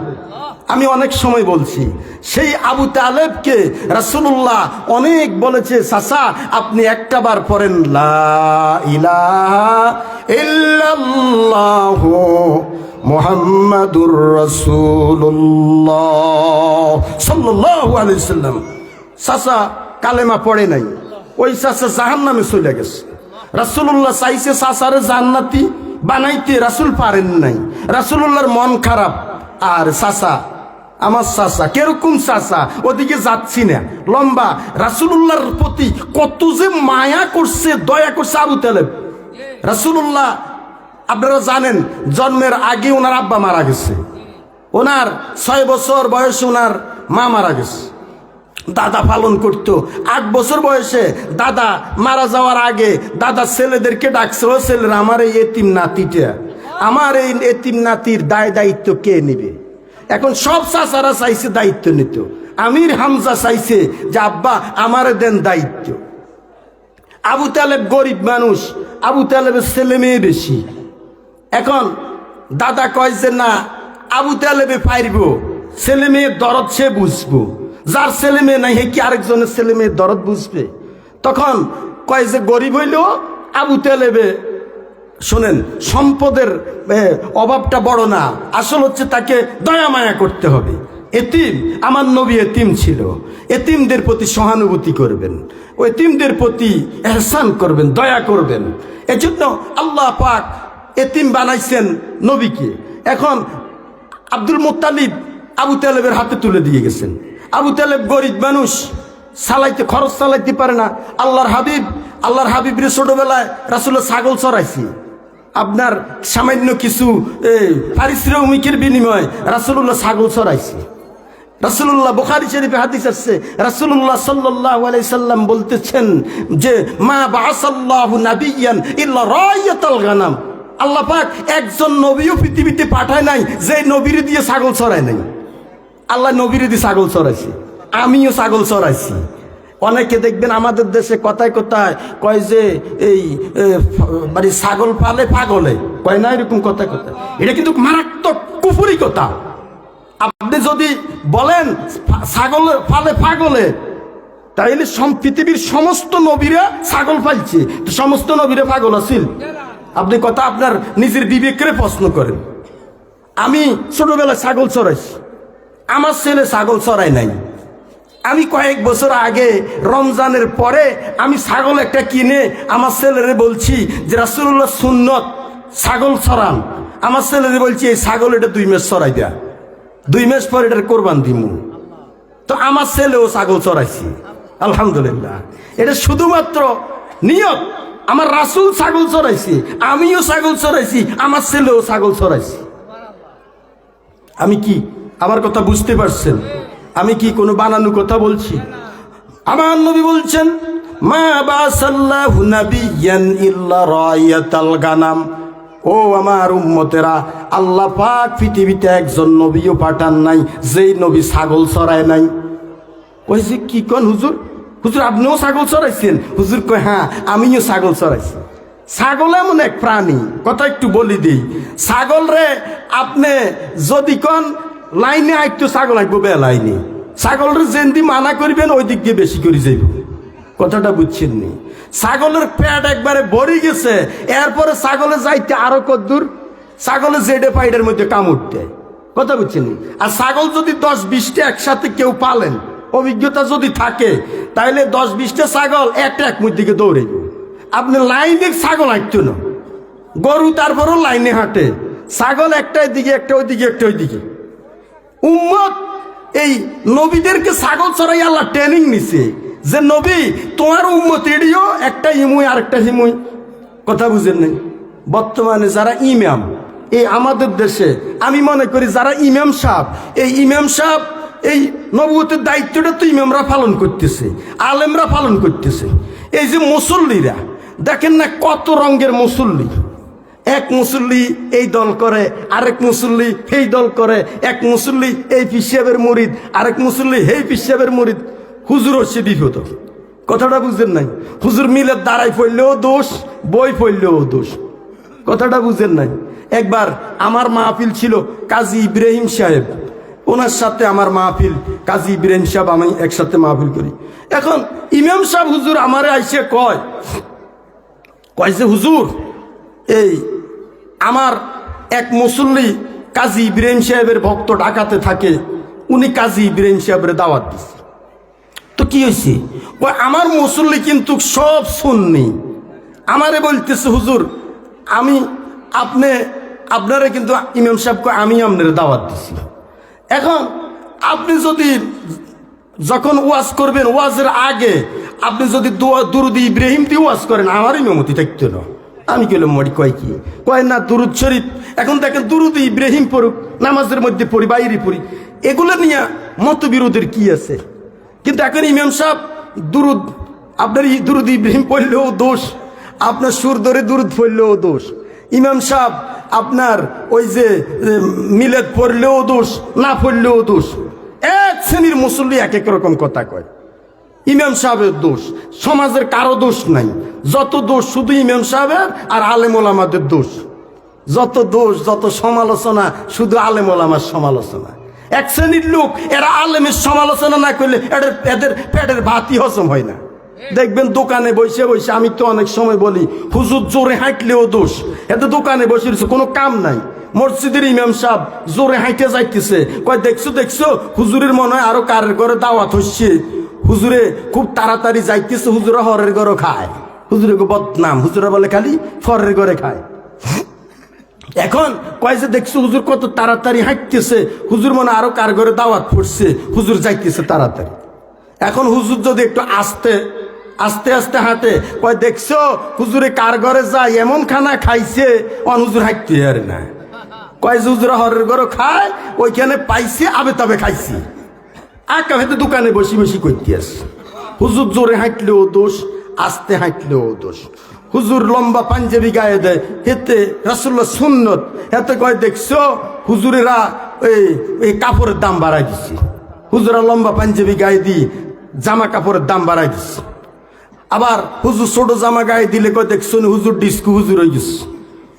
আমি অনেক সময় বলছি, সেই আবু তালেবকে রাসূলুল্লাহ অনেক বলেছে, চাচা আপনি একটা বার পড়েন লা ইলাহা ইল্লাল্লাহু মুহাম্মাদুর রাসূলুল্লাহ সাল্লাল্লাহু আলাইহি সাল্লাম। চাচা কালেমা পড়ে নাই, ওই চাচা জাহান্নামে চলে গেছে। রাসূলুল্লাহ চাইছে চাচারে জান্নাতি বানাইতে, রাসূল পারেন নাই। রাসূলুল্লাহর মন খারাপ, আর চাচা আমার চাচা কিরকম চাচা, ওদিকে যাচ্ছি না, লম্বা। রাসূলুল্লাহর প্রতি কত যে মায়া করছে, দয়া করছে আবু তালেব। রাসূলুল্লাহ আপনারা জানেন জন্মের আগে ওনার আব্বা মারা গেছে, ওনার 6 বছর বয়সে ওনার মা মারা গেছে। দাদা পালন করতো। 8 বছর বয়সে দাদা মারা যাওয়ার আগে দাদা ছেলেদেরকে ডাকছে, ও ছেলেরা আমার এই এতিম নাতিটা, আমার এই এতিম নাতির দায় দায়িত্ব কে নিবে? এখন সব চাচারা চাইছে দায়িত্ব নিত। আমির হামজা চাইছে যে আব্বা আমারে দেন দায়িত্ব। আবু তালেব গরিব মানুষ, আবু তালেবের ছেলে মেয়ে বেশি। এখন দাদা কয় যে না, আবু তালেবে পারব, ছেলে মেয়ের দরদ সে বুঝবো, যার ছেলে মেয়ে নাই হে কি আরেকজনের ছেলে মেয়ের দরদ বুঝবে? তখন কয় যে গরিব হইলেও আবু তালেবে, শোনেন, সম্পদের অভাবটা বড় না, আসল হচ্ছে তাকে দয়া মায়া করতে হবে। এতিম, আমার নবী এতিম ছিল, এতিমদের প্রতি সহানুভূতি করবেন, ওই এতিমদের প্রতি এহসান করবেন, দয়া করবেন। এজন্য আল্লাহ পাক এতিম বানাইছেন নবীকে। এখন আব্দুল মুত্তালিব আবু তালেবের হাতে তুলে দিয়ে গেছেন। আবু তালেব গরিব মানুষ, খরচ চালাইতে পারে না। আল্লাহর হাবিবের ছোটবেলায় রাসূলুল্লাহ ছাগল চড়াইছি, আপনার সামান্য কিছু পারিশ্রমিকের বিনিময়ে রাসূলুল্লাহ ছাগল চড়াইছি। রাসূলুল্লাহ, বুখারী শরীফে হাদিস আছে, রাসূলুল্লাহ সাল্লাল্লাহু আলাইহি সাল্লাম বলতেছেন যে মা বাআসাল্লাহু নাবিয়্যান ইল্লা রায়াতাল গানাম। আল্লাহ পাক একজন নবীও পৃথিবীতে পাঠায় নাই যে নবীর দিয়ে ছাগল চড়ায় নাই। আল্লাহ নবীর দিয়ে ছাগল চড়াইছে, আমিও ছাগল চড়াইছি। অনেকে দেখবেন আমাদের দেশে কথায় কথায় কয় যে এই মানে ছাগল পালে পাগলে, কয় না এরকম কথায় কথায়। এটা কিন্তু মারাত্মক কুফরি কথা। আপনি যদি বলেন ছাগল পালে পাগলে, তাইলে পৃথিবীর সমস্ত নবীরা ছাগল পাইছে, তো সমস্ত নবীরা পাগল আছিল? আপনি কথা আপনার নিজের বিবেককে প্রশ্ন করেন। আমি ছোটবেলায় ছাগল চড়াইছি, আমার ছেলে ছাগল চড়াই নাই। আমি কয়েক বছর আগে রমজানের পরে আমি ছাগল একটা কিনে আমার ছেলেরে বলছি যে রাসূলুল্লাহ সুন্নত ছাগল চড়ান। আমার ছেলেরে বলছি এই ছাগল এটা 2 মাস চড়াই দেয়া, 2 মাস পর এটার কোরবান দিমু। তো আমার ছেলেও ছাগল চড়াইছি, আলহামদুলিল্লাহ। এটা শুধুমাত্র নিয়ত। আমার রাসূল ছাগল চড়াইছি, আমিও ছাগল চড়াইছি, আমার ছেলেও ছাগল চড়াইছি। আমি কি, আমার কথা বুঝতে পারছেন? আমি কি কোনো বানানো কথা বলছি? আমার নবী বলছেন মা বাসাল্লাহু নাবিয়্যান ইল্লা রায়াতাল গানাম। ও আমার উম্মতেরা, আল্লাহ পাক পৃথিবীতে একজন নবীও পাঠান নাই যেই নবী ছাগল চড়ায় নাই। ওই যে কি কোন হুজুর, হুজুর আপনিও ছাগল চড়াইছেন? হুজুর কয় হ্যাঁ আমিও ছাগল চড়াইছি। ছাগল এমন এক প্রাণী, কথা একটু বলি দিই। ছাগল রে আপনি যদি কোন লাইনে আইতো ছাগল আইব বে লাইনে, ছাগলের যেন্দি মানা করবেন ওই দিক দিয়ে বেশি করে যাইব। কথাটা বুঝছেন নি? ছাগলের পেট একবারে ভরে গেছে, এরপরে ছাগলে যাইতে আরো কদ্দূর, ছাগলে জেডে পাইডের মধ্যে কামড় দেয়। কথা বুঝছেন নি? আর ছাগল যদি 10-20টা একসাথে কেউ পালেন, অভিজ্ঞতা যদি থাকে, তাইলে 10-20টা ছাগল একটা এক মধ্যে দৌড়াইব। আপনি লাইনে ছাগল হাঁটতো না, গরু তারপরও লাইনে হাঁটে, ছাগল একটা দিকে একটা ওইদিকে একটা ওইদিকে। উম্মত এই নবীদেরকে ছাগল চড়াই আল্লাহ ট্রেনিং নিছে যে নবী তোমার উম্মত এডিও একটা ইমুই আরেকটা হিমুই। কথা বুঝেন নাই? বর্তমানে যারা ইমাম এই আমাদের দেশে, আমি মনে করি যারা ইমাম সাহেব, এই ইমাম সাহেব এই নবুয়তের দায়িত্বটা তো ইমামরা পালন করতেছে, আলেমরা পালন করতেছে। এই যে মুসল্লিরা দেখেন না কত রঙের মুসল্লি, এক মুসল্লি এই দল করে, আরেক মুসল্লি এই দল করে, এক মুসল্লি এই পিসাবের মুরিদ, আরেক মুসল্লি এই পিসাবের মুরিদ। হুজুর হচ্ছে বিপদ। কথাটা বুঝেন নাই? হুজুর মিলের দাঁড়াই পড়লেও দোষ, বই পড়লেও দোষ। কথাটা বুঝেন নাই? একবার আমার মাহফিল ছিল কাজী ইব্রাহিম সাহেব, ওনার সাথে আমার মাহফিল। কাজী ইব্রাহিম সাহেব আমি একসাথে মাহফিল করি। এখন ইমাম সাহেব হুজুর আমারে আইসে কয় যে হুজুর, এই আমার এক মুসল্লি কাজী ইব্রাহিম সাহেবের ভক্ত ঢাকাতে থাকে, উনি কাজী ইব্রাহিম সাহেবের দাওয়াত দিচ্ছে। তো কি হয়েছে? ওই আমার মুসল্লি কিন্তু সব সুন্নি। আমারে বলতেছে হুজুর, আমি আপনারা কিন্তু ইমাম সাহেবকে আমি আপনার দাওয়াত দিছি। এখন আপনি যদি যখন ওয়াজ করবেন, ওয়াজের আগে আপনি যদি দুরুদ ইব্রাহিম দিয়ে ওয়াজ করেন, আমার ইমামতি থাকতো না। আমি কইলাম মরি কয় কি? কয় না দুরুদ শরীফ। এখন দেখেন দুরুদ ইব্রাহিম পড়ুক, নামাজের মধ্যে পড়ি, বাইরে পড়ি, এগুলো নিয়ে মতবিরোধের কি আছে? কিন্তু এখন ইমাম সাহেব দুরুদ, আপনার দুরুদ ইব্রাহিম পড়লেও দোষ, আপনার সুর ধরে দুরুদ পড়লেও দোষ। ইমাম সাহেব আপনার ওই যে মিলাদ পড়লেও দোষ, না পড়লেও দোষ। এক শ্রেণীর মুসল্লি এক এক রকম কথা কয়। ইমাম সাহেবের দোষ, সমাজের কারো দোষ নাই। যত দোষ শুধু ইমাম সাহেবের আর আলেম ওলামাদের দোষ। যত দোষ, যত সমালোচনা শুধু আলেম ওলামার সমালোচনা। এক শ্রেণীর লোক, এরা আলেমের সমালোচনা না করলে এদের পেটের ভাতই হজম হয় না। দেখবেন দোকানে বসে বসে, আমি তো অনেক সময় বলি হুজুর জোরে হাঁটলেও দোষ। এতে দোকানে বসে রয়েছে, কোনো কাম নাই। মসজিদের ইমাম সাহেব জোরে হাঁটে যাইতেছে, কয় দেখছো হুজুরের মনে হয় আরো কারের ঘরে দাওয়াত হচ্ছে, হুজুরে খুব তাড়াতাড়ি যাইতেছে, হুজুরা হরের ঘরে খায়। হুজুরে বদনাম, হুজুরা বলে খালি ফরের ঘরে খায়। এখন কয় যে দেখছো হুজুর কত তাড়াতাড়ি হাঁটতেছে, হুজুর মনে আরো কার ঘরে দাওয়াত পড়ছে, হুজুর যাইতেছে তাড়াতাড়ি। এখন হুজুর যদি একটু আস্তে আস্তে হাঁটে, কয় দেখছো হুজুরে কার ঘরে যায়, এমন খানা খাইছে, হুজুর হাঁটতে পারে না। কয় যে হুজুরা হরের ঘরে খায়, ওইখানে পাইছে, আবে তবে খাইছি। আঁকা ভেতে দোকানে বসি বসি করতে আসে। হুজুর জোরে হাঁটলেও দোষ, আস্তে হাঁটলেও দোষ। হুজুর লম্বা পাঞ্জাবি গায়ে দেয়, হেতে রাসূলুল্লাহ সুন্নত। এতে কয় দেখছো হুজুরেরা এই কাপড়ের দাম বাড়াই দিচ্ছে, হুজুরা লম্বা পাঞ্জাবি গায়ে দিয়ে জামা কাপড়ের দাম বাড়াই দিচ্ছে। আবার হুজুর ছোট জামা গায়ে দিলে কয় দেখছো হুজুর ডিস্কো হুজুর হয়ে গেছে,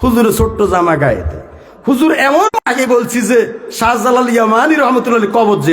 হুজুরে ছোট্ট জামা গায়ে দেয়। হুজুর এমন আগে বলছি যে শাহজালাল ইয়ামানী রহমতুল্লাহ কবর যে